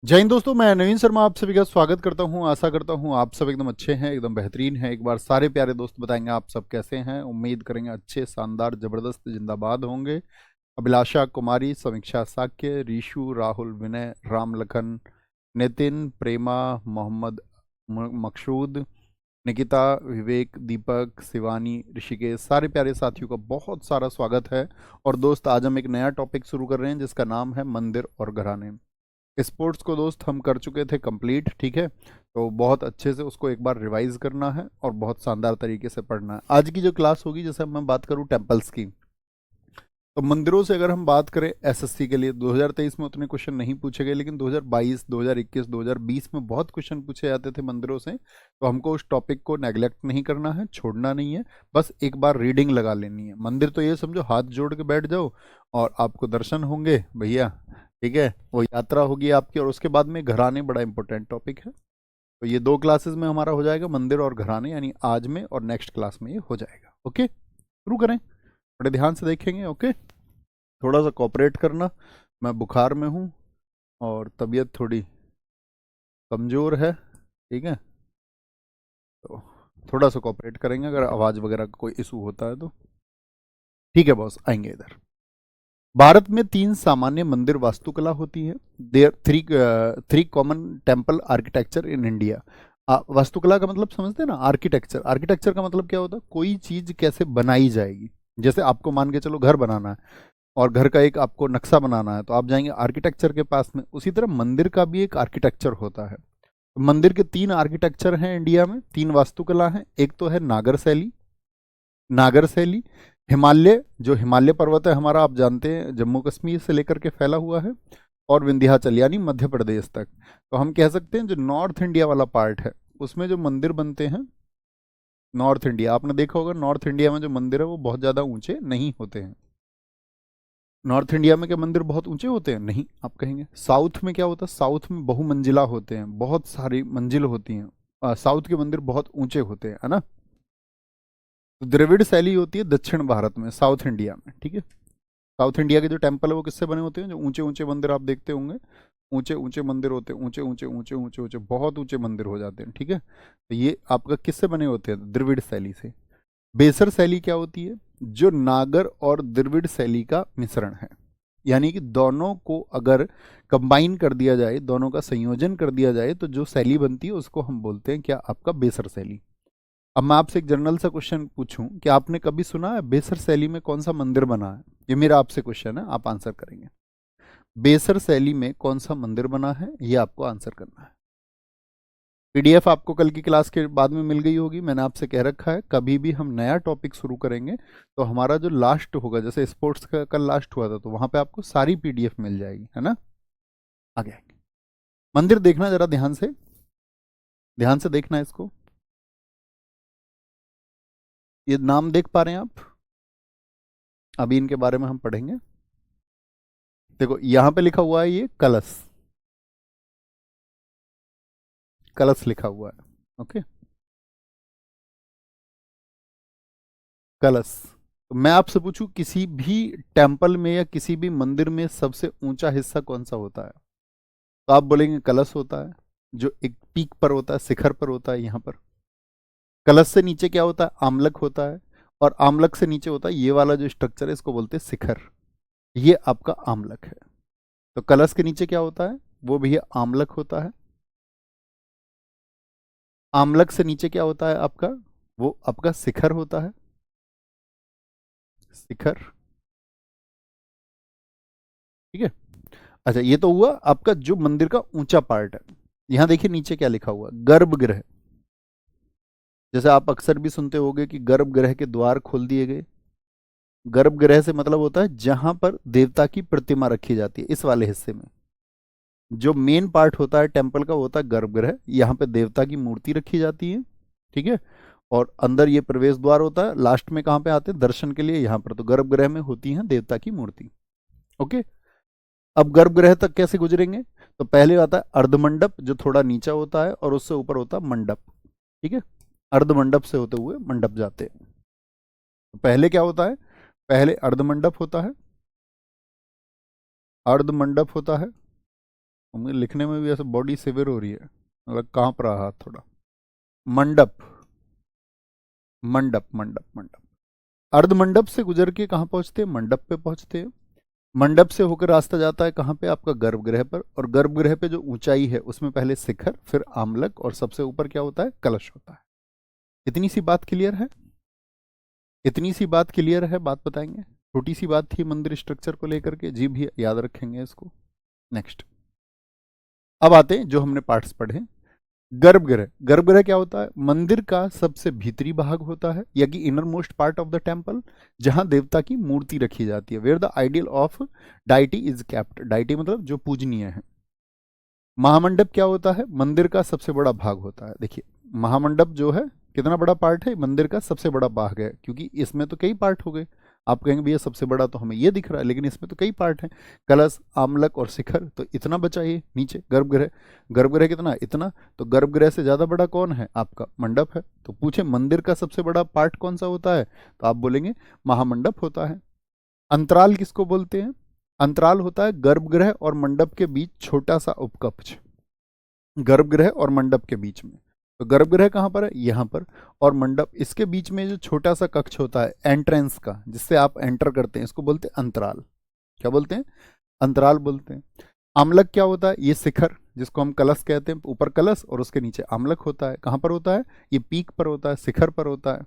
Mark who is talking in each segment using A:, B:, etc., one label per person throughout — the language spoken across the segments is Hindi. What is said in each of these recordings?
A: जय हिंद दोस्तों, मैं नवीन शर्मा आप सभी का स्वागत करता हूं। आशा करता हूं आप सब एकदम अच्छे हैं, एकदम बेहतरीन हैं। एक बार सारे प्यारे दोस्त बताएंगे आप सब कैसे हैं। उम्मीद करेंगे अच्छे, शानदार, जबरदस्त, जिंदाबाद होंगे। अभिलाषा कुमारी, समीक्षा साक्य, रीशु, राहुल, विनय, राम लखन, नितिन, प्रेमा, मोहम्मद मकसूद, निकिता, विवेक, दीपक, शिवानी, ऋषिकेश, सारे प्यारे साथियों का बहुत सारा स्वागत है। और दोस्त, आज हम एक नया टॉपिक शुरू कर रहे हैं जिसका नाम है मंदिर और घराने। स्पोर्ट्स को दोस्त हम कर चुके थे कंप्लीट, ठीक है। तो बहुत अच्छे से उसको एक बार रिवाइज करना है और बहुत शानदार तरीके से पढ़ना है। आज की जो क्लास होगी, जैसे मैं बात करूं टेम्पल्स की, तो मंदिरों से अगर हम बात करें एसएससी के लिए 2023 में उतने क्वेश्चन नहीं पूछे गए, लेकिन 2022, 2021, 2020 में बहुत क्वेश्चन पूछे जाते थे मंदिरों से। तो हमको उस टॉपिक को नेग्लेक्ट नहीं करना है, छोड़ना नहीं है। बस एक बार रीडिंग लगा लेनी है। मंदिर तो ये समझो हाथ जोड़ के बैठ जाओ और आपको दर्शन होंगे भैया, ठीक है। वो यात्रा होगी आपकी। और उसके बाद में घराने बड़ा इंपॉर्टेंट टॉपिक है। तो ये दो क्लासेस में हमारा हो जाएगा, मंदिर और घराने, यानी आज में और नेक्स्ट क्लास में ये हो जाएगा। ओके, शुरू करें। बड़े ध्यान से देखेंगे। ओके, थोड़ा सा कोऑपरेट करना। मैं बुखार में हूँ और तबीयत थोड़ी कमज़ोर है, ठीक है। तो थोड़ा सा कोऑपरेट करेंगे। अगर आवाज़ वगैरह का कोई इशू होता है तो ठीक है बॉस, आएंगे इधर। भारत में तीन सामान्य मंदिर वास्तुकला होती है। There three common temple architecture in India. वास्तुकला का मतलब समझते हैं ना, आर्किटेक्चर। आर्किटेक्चर का मतलब क्या होता है? कोई चीज कैसे बनाई जाएगी। जैसे आपको मान के चलो घर बनाना है और घर का एक आपको नक्शा बनाना है, तो आप जाएंगे आर्किटेक्चर के पास में। उसी तरह मंदिर का भी एक आर्किटेक्चर होता है। मंदिर के तीन आर्किटेक्चर हैं इंडिया में, तीन वास्तुकला हैं। एक तो है नागर शैली। नागर शैली हिमालय, जो हिमालय पर्वत है हमारा, आप जानते हैं जम्मू कश्मीर से लेकर के फैला हुआ है, और विंध्याचल यानी मध्य प्रदेश तक। तो हम कह सकते हैं जो नॉर्थ इंडिया वाला पार्ट है, उसमें जो मंदिर बनते हैं, नॉर्थ इंडिया, आपने देखा होगा नॉर्थ इंडिया में जो मंदिर है वो बहुत ज़्यादा ऊंचे नहीं होते हैं। नॉर्थ इंडिया में क्या मंदिर बहुत ऊंचे होते हैं? नहीं। आप कहेंगे साउथ में क्या होता है? साउथ में बहुमंजिला होते हैं, बहुत सारी मंजिल होती हैं। साउथ के मंदिर बहुत ऊंचे होते हैं, है ना। तो द्रविड़ शैली होती है दक्षिण भारत में, साउथ इंडिया में, ठीक है। साउथ इंडिया के जो टेम्पल है वो किससे बने होते हैं? जो ऊंचे ऊंचे मंदिर आप देखते होंगे, ऊंचे ऊंचे मंदिर होते हैं, ऊंचे ऊंचे ऊंचे ऊंचे ऊंचे, बहुत ऊंचे मंदिर हो जाते हैं, ठीक है। तो ये आपका किससे बने होते हैं? द्रविड़ शैली से। बेसर शैली क्या होती है? जो नागर और द्रविड़ शैली का मिश्रण है, यानी कि दोनों को अगर कंबाइन कर दिया जाए, दोनों का संयोजन कर दिया जाए, तो जो शैली बनती है उसको हम बोलते हैं क्या? आपका बेसर शैली। अब मैं आपसे एक जनरल सा क्वेश्चन पूछूं कि आपने कभी सुना है बेसर शैली में कौन सा मंदिर बना है? ये मेरा आपसे क्वेश्चन है, आप आंसर करेंगे। बेसर शैली में कौन सा मंदिर बना है, ये आपको आंसर करना है। पीडीएफ आपको कल की क्लास के बाद में मिल गई होगी। मैंने आपसे कह रखा है कभी भी हम नया टॉपिक शुरू करेंगे तो हमारा जो लास्ट होगा, जैसे स्पोर्ट्स का कल लास्ट हुआ था, तो वहां पे आपको सारी पीडीएफ मिल जाएगी, है ना। आगे आएंगे। मंदिर देखना जरा ध्यान से, ध्यान से देखना है इसको। ये नाम देख पा रहे हैं आप? अभी इनके बारे में हम पढ़ेंगे। देखो यहां पे लिखा हुआ है ये कलश, कलश लिखा हुआ है। ओके, कलश। तो मैं आपसे पूछूं किसी भी टेम्पल में या किसी भी मंदिर में सबसे ऊंचा हिस्सा कौन सा होता है? तो आप बोलेंगे कलश होता है, जो एक पीक पर होता है, शिखर पर होता है। यहाँ पर कलश से नीचे क्या होता है? आमलक होता है। और आमलक से नीचे होता है ये वाला जो स्ट्रक्चर है, इसको बोलते हैं शिखर। ये आपका आमलक है। तो कलश के नीचे क्या होता है? वो भी आमलक होता है। आमलक से नीचे क्या होता है आपका? वो आपका शिखर होता है, शिखर, ठीक है। अच्छा, ये तो हुआ आपका जो मंदिर का ऊंचा पार्ट है। यहां देखिए नीचे क्या लिखा हुआ? गर्भगृह। जैसे आप अक्सर भी सुनते होंगे कि गर्भगृह के द्वार खोल दिए गए। गर्भगृह से मतलब होता है जहां पर देवता की प्रतिमा रखी जाती है। इस वाले हिस्से में जो मेन पार्ट होता है टेम्पल का, वो होता है गर्भगृह। यहाँ पे देवता की मूर्ति रखी जाती है, ठीक है। और अंदर ये प्रवेश द्वार होता है। लास्ट में कहाँ पे आते हैं दर्शन के लिए? यहाँ पर। तो गर्भगृह में होती है देवता की मूर्ति। ओके, अब गर्भगृह तक कैसे गुजरेंगे? तो पहले आता है अर्धमंडप, जो थोड़ा नीचा होता है, और उससे ऊपर होता है मंडप, ठीक है। अर्धमंडप से होते हुए मंडप जाते हैं। तो पहले क्या होता है? पहले अर्धमंडप होता है, अर्धमंडप होता है, मुझे लिखने में भी ऐसे बॉडी सिविर हो रही है, मतलब कांप रहा हाथ थोड़ा। मंडप, मंडप मंडप मंडप। अर्ध मंडप से गुजर के कहाँ पहुंचते हैं? मंडप पे पहुंचते हैं। मंडप से होकर रास्ता जाता है कहाँ पे? आपका गर्भगृह पर। और गर्भगृह पे जो ऊंचाई है उसमें पहले शिखर, फिर आमलक, और सबसे ऊपर क्या होता है? कलश होता है। इतनी सी बात क्लियर है? इतनी सी बात क्लियर है? बात बताएंगे। छोटी सी बात थी मंदिर स्ट्रक्चर को लेकर के, जी भी याद रखेंगे इसको। नेक्स्ट, अब आते हैं जो हमने पार्ट्स पढ़े। गर्भगृह, गर्भगृह क्या होता है? मंदिर का सबसे भीतरी भाग होता है, या कि innermost part of the temple, जहां देवता की मूर्ति रखी जाती है, where the ideal of deity is kept. Deity मतलब जो पूजनीय है। महामंडप क्या होता है? मंदिर का सबसे बड़ा भाग होता है। देखिए, महामंडप जो है कितना बड़ा पार्ट है? मंदिर का सबसे बड़ा भाग है, क्योंकि इसमें तो कई पार्ट हो गए। आप कहेंगे भैया सबसे बड़ा तो हमें ये दिख रहा है, लेकिन इसमें तो कई पार्ट हैं। कलश, आमलक और शिखर, तो इतना बचा ये नीचे गर्भगृह। गर्भगृह कितना? इतना। तो गर्भगृह से ज्यादा बड़ा कौन है? आपका मंडप है। तो पूछे मंदिर का सबसे बड़ा पार्ट कौन सा होता है? तो आप बोलेंगे महामंडप होता है। अंतराल किसको बोलते हैं? अंतराल होता है गर्भगृह और मंडप के बीच छोटा सा उपकक्ष। गर्भगृह और मंडप के बीच में। तो गर्भगृह कहाँ पर है? यहाँ पर। और मंडप, इसके बीच में जो छोटा सा कक्ष होता है एंट्रेंस का, जिससे आप एंटर करते हैं, इसको बोलते हैं अंतराल। क्या बोलते हैं? अंतराल बोलते हैं। आमलक क्या होता है? ये शिखर, जिसको हम कलश कहते हैं, ऊपर कलश और उसके नीचे आमलक होता है। कहाँ पर होता है? ये पीक पर होता है, शिखर पर होता है।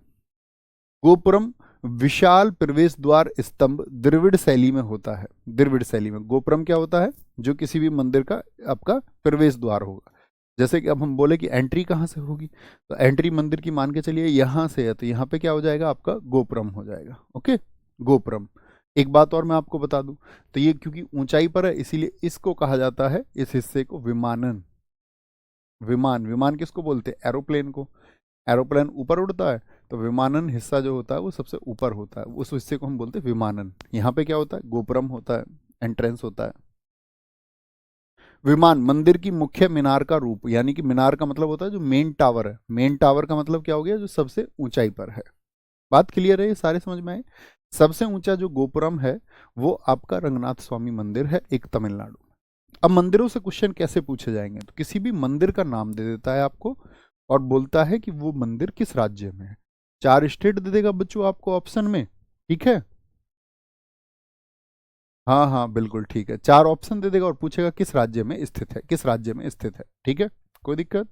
A: गोपुरम, विशाल प्रवेश द्वार स्तंभ द्रविड़ शैली में होता है। द्रविड़ शैली में गोपुरम क्या होता है? जो किसी भी मंदिर का आपका प्रवेश द्वार होगा। जैसे कि अब हम बोले कि एंट्री कहाँ से होगी, तो एंट्री मंदिर की मान के चलिए यहाँ से है, तो यहाँ पे क्या हो जाएगा? आपका गोपुरम हो जाएगा। ओके, गोपुरम। एक बात और मैं आपको बता दूं, तो ये क्योंकि ऊंचाई पर है इसीलिए इसको कहा जाता है, इस हिस्से को, विमानन। विमान, विमान किसको बोलते हैं? एरोप्लेन को। एरोप्लेन ऊपर उड़ता है, तो विमानन हिस्सा जो होता है वो सबसे ऊपर होता है, उस हिस्से को हम बोलते हैं विमानन। यहाँ पे क्या होता है? गोपुरम होता है, एंट्रेंस होता है। विमान, मंदिर की मुख्य मीनार का रूप, यानी कि मीनार का मतलब होता है जो मेन टावर है। मेन टावर का मतलब क्या हो गया? जो सबसे ऊंचाई पर है। बात क्लियर है? ये सारे समझ में आए? सबसे ऊंचा जो गोपुरम है वो आपका रंगनाथ स्वामी मंदिर है, एक तमिलनाडु। अब मंदिरों से क्वेश्चन कैसे पूछे जाएंगे? तो किसी भी मंदिर का नाम दे देता है आपको और बोलता है कि वो मंदिर किस राज्य में है। 4 स्टेट दे देगा बच्चों आपको ऑप्शन में, ठीक है? हाँ हाँ बिल्कुल ठीक है, 4 ऑप्शन दे देगा और पूछेगा किस राज्य में स्थित है, किस राज्य में स्थित है। ठीक है, कोई दिक्कत?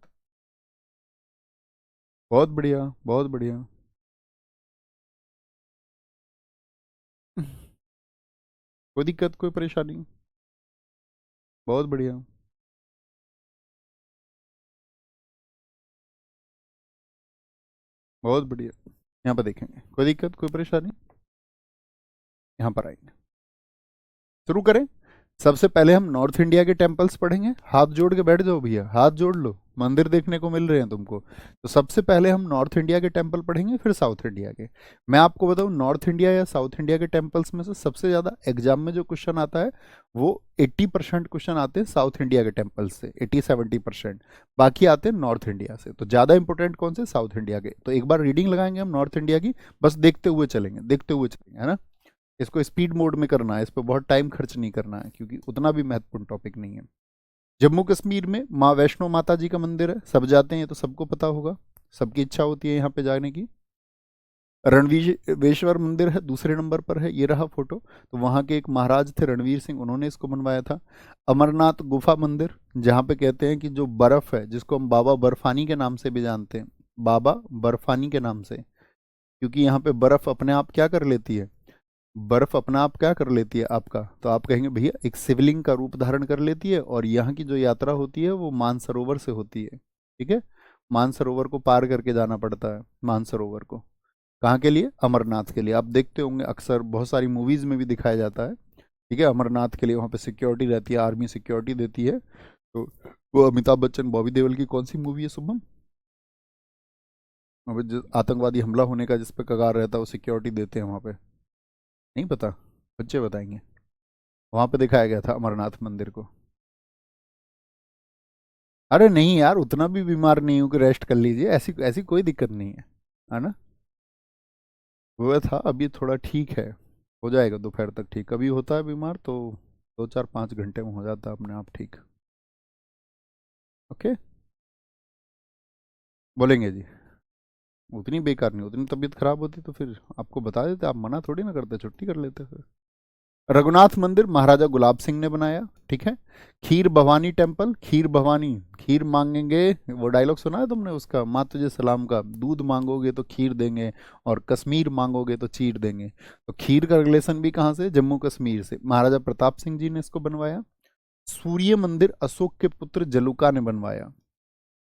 A: बहुत बढ़िया, बहुत बढ़िया। कोई दिक्कत, कोई परेशानी? बहुत बढ़िया। बहुत बढ़िया। यहाँ पर देखेंगे, कोई दिक्कत, कोई परेशानी? यहाँ पर आएंगे, शुरू करें। सबसे पहले हम नॉर्थ इंडिया के टेम्पल्स पढ़ेंगे। हाथ जोड़ के बैठ जाओ भैया, हाथ जोड़ लो, मंदिर देखने को मिल रहे हैं तुमको। तो सबसे पहले हम नॉर्थ इंडिया के टेम्पल पढ़ेंगे, फिर साउथ इंडिया के। मैं आपको बताऊं, नॉर्थ इंडिया या साउथ इंडिया के टेम्पल्स में से सबसे ज़्यादा एग्जाम में जो क्वेश्चन आता है वो 80% क्वेश्चन आते हैं साउथ इंडिया के टेम्पल्स से, 80-70%। बाकी आते हैं नॉर्थ इंडिया से। तो ज़्यादा इंपॉर्टेंट कौन से? साउथ इंडिया के। तो एक बार रीडिंग लगाएंगे हम नॉर्थ इंडिया की, बस देखते हुए चलेंगे, देखते हुए चलेंगे, है ना? इसको स्पीड मोड में करना है, इस पर बहुत टाइम खर्च नहीं करना है, क्योंकि उतना भी महत्वपूर्ण टॉपिक नहीं है। जम्मू कश्मीर में माँ वैष्णो माता जी का मंदिर है, सब जाते हैं, ये तो सबको पता होगा, सबकी इच्छा होती है यहाँ पे जाने की। रणवीरेश्वर मंदिर है, दूसरे नंबर पर है, ये रहा फोटो। तो वहाँ के एक महाराज थे रणवीर सिंह, उन्होंने इसको बनवाया था। अमरनाथ गुफा मंदिर, जहाँ पे कहते हैं कि जो बर्फ है, जिसको हम बाबा बर्फानी के नाम से भी जानते हैं, बाबा बर्फानी के नाम से, क्योंकि यहाँ पे बर्फ अपने आप क्या कर लेती है? बर्फ अपना आप क्या कर लेती है आपका? तो आप कहेंगे भैया एक शिवलिंग का रूप धारण कर लेती है, और यहाँ की जो यात्रा होती है वो मानसरोवर से होती है। ठीक है, मानसरोवर को पार करके जाना पड़ता है, मानसरोवर को। कहाँ के लिए? अमरनाथ के लिए। आप देखते होंगे अक्सर बहुत सारी मूवीज में भी दिखाया जाता है। ठीक है, अमरनाथ के लिए वहाँ पे सिक्योरिटी रहती है, आर्मी सिक्योरिटी देती है। तो वो अमिताभ बच्चन बॉबी देओल की कौन सी मूवी है शुभम? वहाँ पे जो आतंकवादी हमला होने का जिस पे कगार रहता है, वो सिक्योरिटी देते हैं वहाँ पे। नहीं पता? बच्चे बताएंगे। वहां पे दिखाया गया था अमरनाथ मंदिर को। अरे नहीं यार, उतना भी बीमार नहीं हूँ कि रेस्ट कर लीजिए, ऐसी ऐसी कोई दिक्कत नहीं है ना? हुआ था, अभी थोड़ा ठीक है, हो जाएगा दोपहर तक ठीक। कभी होता है बीमार तो 2-4-5 घंटे में हो जाता है अपने आप ठीक। ओके, बोलेंगे जी? उतनी बेकार नहीं, उतनी तबीयत खराब होती तो फिर आपको बता देते, आप मना थोड़ी ना करते, छुट्टी कर लेते फिर। रघुनाथ मंदिर महाराजा गुलाब सिंह ने बनाया, ठीक है। खीर भवानी टेम्पल, खीर भवानी, खीर मांगेंगे, वो डायलॉग सुना है तुमने उसका, माँ तुझे सलाम का, दूध मांगोगे तो खीर देंगे और कश्मीर मांगोगे तो चीर देंगे। तो खीर का रिलेशन भी कहाँ से? जम्मू कश्मीर से। महाराजा प्रताप सिंह जी ने इसको बनवाया। सूर्य मंदिर अशोक के पुत्र जलुका ने बनवाया।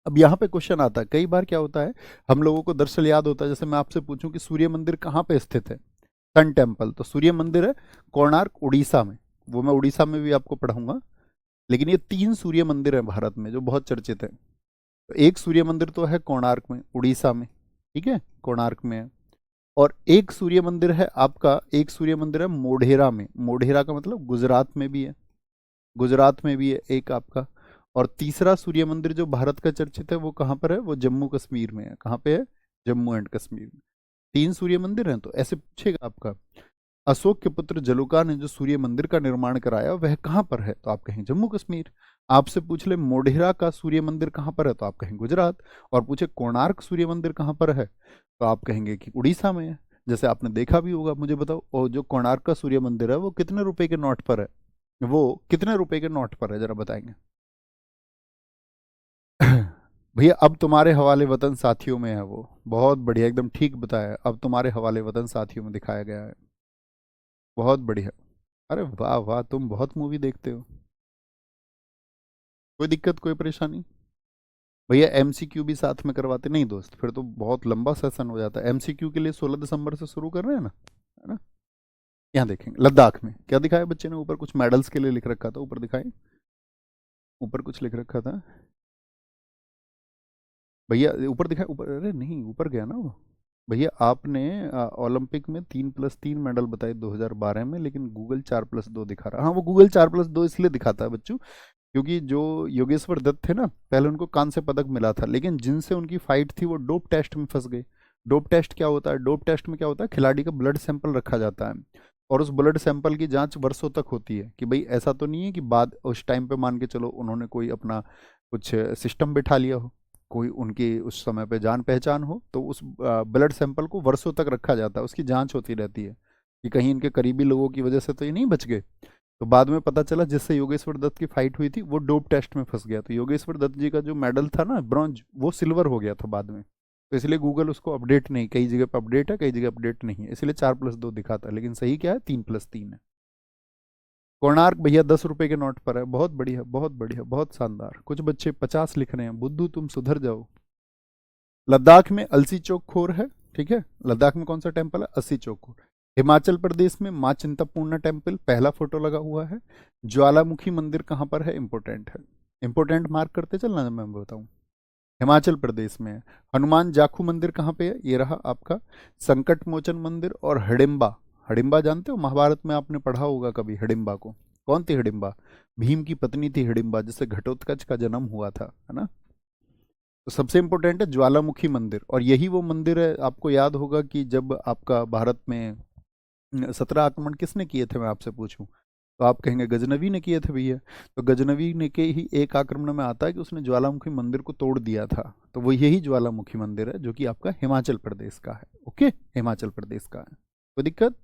A: अब यहाँ पे क्वेश्चन आता है, कई बार क्या होता है, हम लोगों को दरअसल याद होता है, जैसे मैं आपसे पूछूं कि सूर्य मंदिर कहाँ पे स्थित है, सन टेम्पल, तो सूर्य मंदिर है कोणार्क उड़ीसा में। वो मैं उड़ीसा में भी आपको पढ़ाऊंगा। लेकिन ये 3 सूर्य मंदिर हैं भारत में जो बहुत चर्चित हैं। तो एक सूर्य मंदिर तो है कोणार्क में, उड़ीसा में, ठीक है, कोणार्क में है। और एक सूर्य मंदिर है आपका, एक सूर्य मंदिर है मोढेरा में। मोढेरा का मतलब गुजरात में भी है, गुजरात में भी है एक आपका। और तीसरा सूर्य मंदिर जो भारत का चर्चित है वो कहाँ पर है? वो जम्मू कश्मीर में है। कहाँ पे है? जम्मू एंड कश्मीर में। 3 सूर्य मंदिर हैं। तो ऐसे पूछेगा आपका, अशोक के पुत्र जलुका ने जो सूर्य मंदिर का निर्माण कराया वह कहाँ पर है? तो आप कहें जम्मू कश्मीर। आपसे पूछ ले मोढेरा का सूर्य मंदिर कहाँ पर है? तो आप कहें गुजरात। और पूछे कोणार्क सूर्य मंदिर कहाँ पर है? तो आप कहेंगे कि उड़ीसा में है। जैसे आपने देखा भी होगा, मुझे बताओ, और जो कोणार्क का सूर्य मंदिर है वो कितने रुपए के नोट पर है? वो कितने रुपए के नोट पर है, जरा बताएंगे? भैया अब तुम्हारे हवाले वतन साथियों में है वो। बहुत बढ़िया, एकदम ठीक बताया, अब तुम्हारे हवाले वतन साथियों में दिखाया गया है। बहुत बढ़िया। अरे वाह वाह, तुम बहुत मूवी देखते हो। कोई दिक्कत, कोई परेशानी? भैया एमसीक्यू भी साथ में करवाते नहीं दोस्त, फिर तो बहुत लंबा सेशन हो जाता है। एमसीक्यू के लिए 16 दिसंबर से शुरू कर रहे हैं ना, है ना? यहाँ देखेंगे लद्दाख में क्या दिखाया बच्चे ने, ऊपर कुछ मेडल्स के लिए लिख रखा था, ऊपर दिखाएं, ऊपर कुछ लिख रखा था भैया, ऊपर दिखाए, ऊपर, अरे नहीं ऊपर गया ना वो। भैया आपने ओलंपिक में 3+3 मेडल बताए 2012 में, लेकिन गूगल 4+2 दिखा रहा है। हाँ, वो गूगल 4+2 इसलिए दिखाता है बच्चों, क्योंकि जो योगेश्वर दत्त थे ना, पहले उनको कांस्य पदक मिला था, लेकिन जिनसे उनकी फाइट थी वो डोप टेस्ट में फंस गए। डोप टेस्ट क्या होता है? डोप टेस्ट में क्या होता है, खिलाड़ी का ब्लड सैंपल रखा जाता है, और उस ब्लड सैंपल की जांच वर्षों तक होती है कि भाई ऐसा तो नहीं है कि बाद उस टाइम पे मान के चलो उन्होंने कोई अपना कुछ सिस्टम बिठा लिया हो, कोई उनकी उस समय पे जान पहचान हो, तो उस ब्लड सैंपल को वर्षों तक रखा जाता है, उसकी जांच होती रहती है कि कहीं इनके करीबी लोगों की वजह से तो ये नहीं बच गए। तो बाद में पता चला जिससे योगेश्वर दत्त की फाइट हुई थी वो डोप टेस्ट में फंस गया, तो योगेश्वर दत्त जी का जो मेडल था ना ब्रॉन्ज, वो सिल्वर हो गया था बाद में। तो इसलिए गूगल उसको अपडेट नहीं, कई जगह पर अपडेट है, कई जगह अपडेट नहीं है, इसलिए 4+2 दिखाता है, लेकिन सही क्या है? 3+3 है। कोणार्क भैया 10 रुपए के नोट पर है। बहुत बढ़िया, बहुत बढ़िया, बहुत शानदार। कुछ बच्चे 50 लिख रहे हैं, बुद्धू तुम सुधर जाओ। लद्दाख में अलसी चौक खोर है, ठीक है। लद्दाख में कौन सा टेम्पल है? अस्सी चौक खोर। हिमाचल प्रदेश में माँ चिंतपूर्णा टेम्पल, पहला फोटो लगा हुआ है। ज्वालामुखी मंदिर कहाँ पर है? इंपोर्टेंट है, इंपोर्टेंट मार्क करते चलना जब मैं बताऊँ। हिमाचल प्रदेश में है। हनुमान जाखू मंदिर कहाँ पे है? ये रहा आपका। संकट मोचन मंदिर और हिडिंबा। हिडिंबा जानते हो, महाभारत में आपने पढ़ा होगा कभी हिडिंबा को। कौन थी हिडिंबा? भीम की पत्नी थी हिडिंबा, जिससे घटोत्कच का जन्म हुआ था, है ना? तो सबसे इंपॉर्टेंट है ज्वालामुखी मंदिर, और यही वो मंदिर है, आपको याद होगा कि जब आपका भारत में 17 आक्रमण किसने किए थे, मैं आपसे पूछूं, तो आप कहेंगे गजनवी ने किए थे भैया। तो गजनवी ने के ही एक आक्रमण में आता है कि उसने ज्वालामुखी मंदिर को तोड़ दिया था, तो वो यही ज्वालामुखी मंदिर है जो कि आपका हिमाचल प्रदेश का है। ओके, हिमाचल प्रदेश का है। कोई दिक्कत?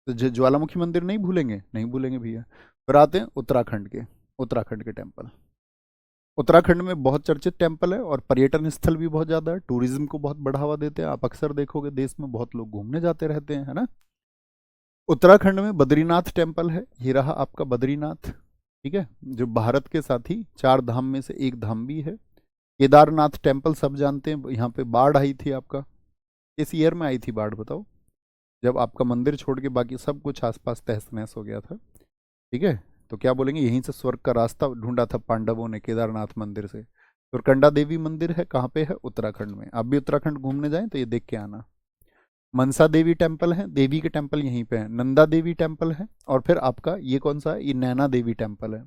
A: तो ज्वालामुखी मंदिर नहीं भूलेंगे, नहीं भूलेंगे भैया। फिर आते हैं उत्तराखंड के, उत्तराखंड के टेम्पल। उत्तराखंड में बहुत चर्चित टेम्पल है और पर्यटन स्थल भी बहुत ज़्यादा है, टूरिज्म को बहुत बढ़ावा देते हैं। आप अक्सर देखोगे देश में बहुत लोग घूमने जाते रहते हैं, है ना? उत्तराखंड में बद्रीनाथ टेम्पल है, ये रहा आपका बद्रीनाथ, ठीक है, जो भारत के साथ ही 4 धाम में से एक धाम भी है। केदारनाथ टेम्पल सब जानते हैं, यहाँ पे बाढ़ आई थी आपका, इस ईयर में आई थी बाढ़ बताओ, जब आपका मंदिर छोड़ के बाकी सब कुछ आसपास तहस नहस हो गया था, ठीक है। तो क्या बोलेंगे, यहीं से स्वर्ग का रास्ता ढूंढा था पांडवों ने, केदारनाथ मंदिर से। तुरकंडा देवी मंदिर है, कहाँ पे है? उत्तराखंड में। आप भी उत्तराखंड घूमने जाएं तो ये देख के आना। मनसा देवी टेम्पल है, देवी के टेम्पल यहीं पे है। नंदा देवी टेम्पल है, और फिर आपका ये कौन सा है? ये नैना देवी टेम्पल है।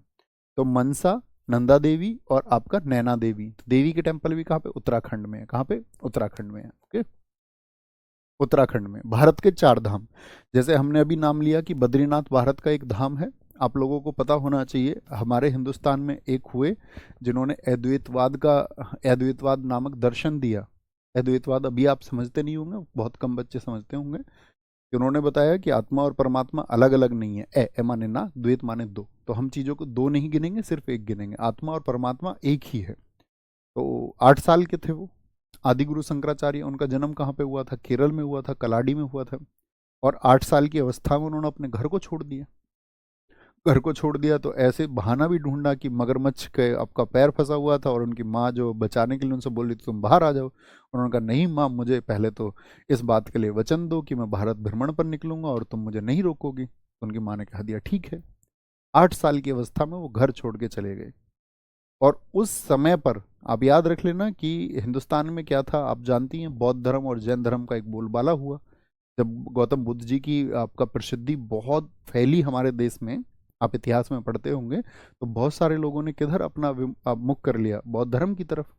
A: तो मनसा, नंदा देवी और आपका नैना देवी, तो देवी के टेम्पल भी कहाँ पे? उत्तराखंड में है। कहाँ पे? उत्तराखंड में है। ओके, उत्तराखंड में। भारत के 4 धाम, जैसे हमने अभी नाम लिया कि बद्रीनाथ भारत का एक धाम है, आप लोगों को पता होना चाहिए, हमारे हिंदुस्तान में एक हुए जिन्होंने अद्वैतवाद नामक दर्शन दिया। अद्वैतवाद अभी आप समझते नहीं होंगे, बहुत कम बच्चे समझते होंगे, कि उन्होंने बताया कि आत्मा और परमात्मा अलग अलग नहीं है। ए माने ना, द्वैत माने दो, तो हम चीज़ों को दो नहीं गिनेंगे, सिर्फ एक गिनेंगे। आत्मा और परमात्मा एक ही है। तो 8 साल के थे वो। आदि गुरु शंकराचार्य, उनका जन्म कहाँ पे हुआ था? केरल में हुआ था, कलाडी में हुआ था। और 8 साल की अवस्था में उन्होंने अपने घर को छोड़ दिया। घर को छोड़ दिया तो ऐसे बहाना भी ढूंढा कि मगरमच्छ के आपका पैर फंसा हुआ था, और उनकी माँ जो बचाने के लिए उनसे बोल रही थी तुम बाहर आ जाओ। उन्होंने कहा नहीं माँ, मुझे पहले तो इस बात के लिए वचन दो कि मैं भारत भ्रमण पर निकलूंगा और तुम मुझे नहीं रोकोगी। तो उनकी माँ ने कहा दिया ठीक है। 8 साल की अवस्था में वो घर छोड़ के चले गए। और उस समय पर आप याद रख लेना कि हिंदुस्तान में क्या था, आप जानती हैं, बौद्ध धर्म और जैन धर्म का एक बोलबाला हुआ। जब गौतम बुद्ध जी की आपका प्रसिद्धि बहुत फैली हमारे देश में, आप इतिहास में पढ़ते होंगे, तो बहुत सारे लोगों ने किधर अपना मुख कर लिया? बौद्ध धर्म की तरफ।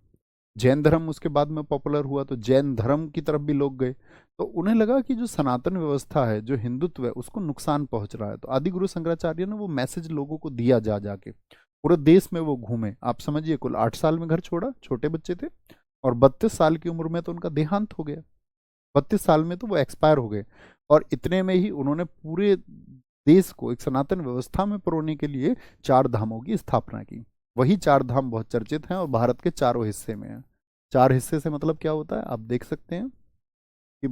A: जैन धर्म उसके बाद में पॉपुलर हुआ तो जैन धर्म की तरफ भी लोग गए। तो उन्हें लगा कि जो सनातन व्यवस्था है, जो हिंदुत्व है, उसको नुकसान पहुंच रहा है। तो आदि गुरु शंकराचार्य ने वो मैसेज लोगों को दिया, जा जाके पूरे देश में वो घूमे। आप समझिए, कुल 8 साल में घर छोड़ा, छोटे बच्चे थे, और 32 साल की उम्र में तो उनका देहांत हो गया। 32 साल में तो वो एक्सपायर हो गए। और इतने में ही उन्होंने पूरे देश को एक सनातन व्यवस्था में परोने के लिए 4 धामों की स्थापना की। वही 4 धाम बहुत चर्चित हैं और भारत के चारों हिस्से में हैं। 4 हिस्से से मतलब क्या होता है, आप देख सकते हैं कि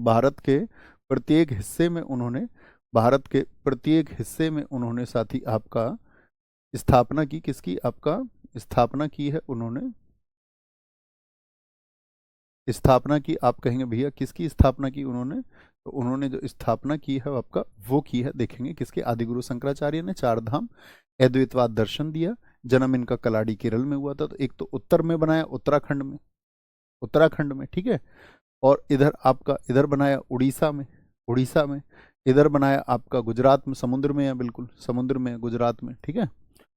A: प्रत्येक हिस्से में उन्होंने भारत के प्रत्येक हिस्से में उन्होंने साथी आपका स्थापना की। किसकी? आपका स्थापना की है उन्होंने। स्थापना की, आप कहेंगे भैया किसकी स्थापना की उन्होंने? तो उन्होंने जो स्थापना की है आपका, वो की है, देखेंगे किसके? आदिगुरु शंकराचार्य ने 4 धाम अद्वैतवाद दर्शन दिया। जन्म इनका कलाडी केरल में हुआ था। तो एक तो उत्तर में बनाया, उत्तराखंड में, उत्तराखंड में, ठीक है। और इधर आपका इधर बनाया उड़ीसा में, उड़ीसा में। इधर बनाया आपका गुजरात में, समुद्र में है, बिल्कुल समुद्र में है, गुजरात में, ठीक है।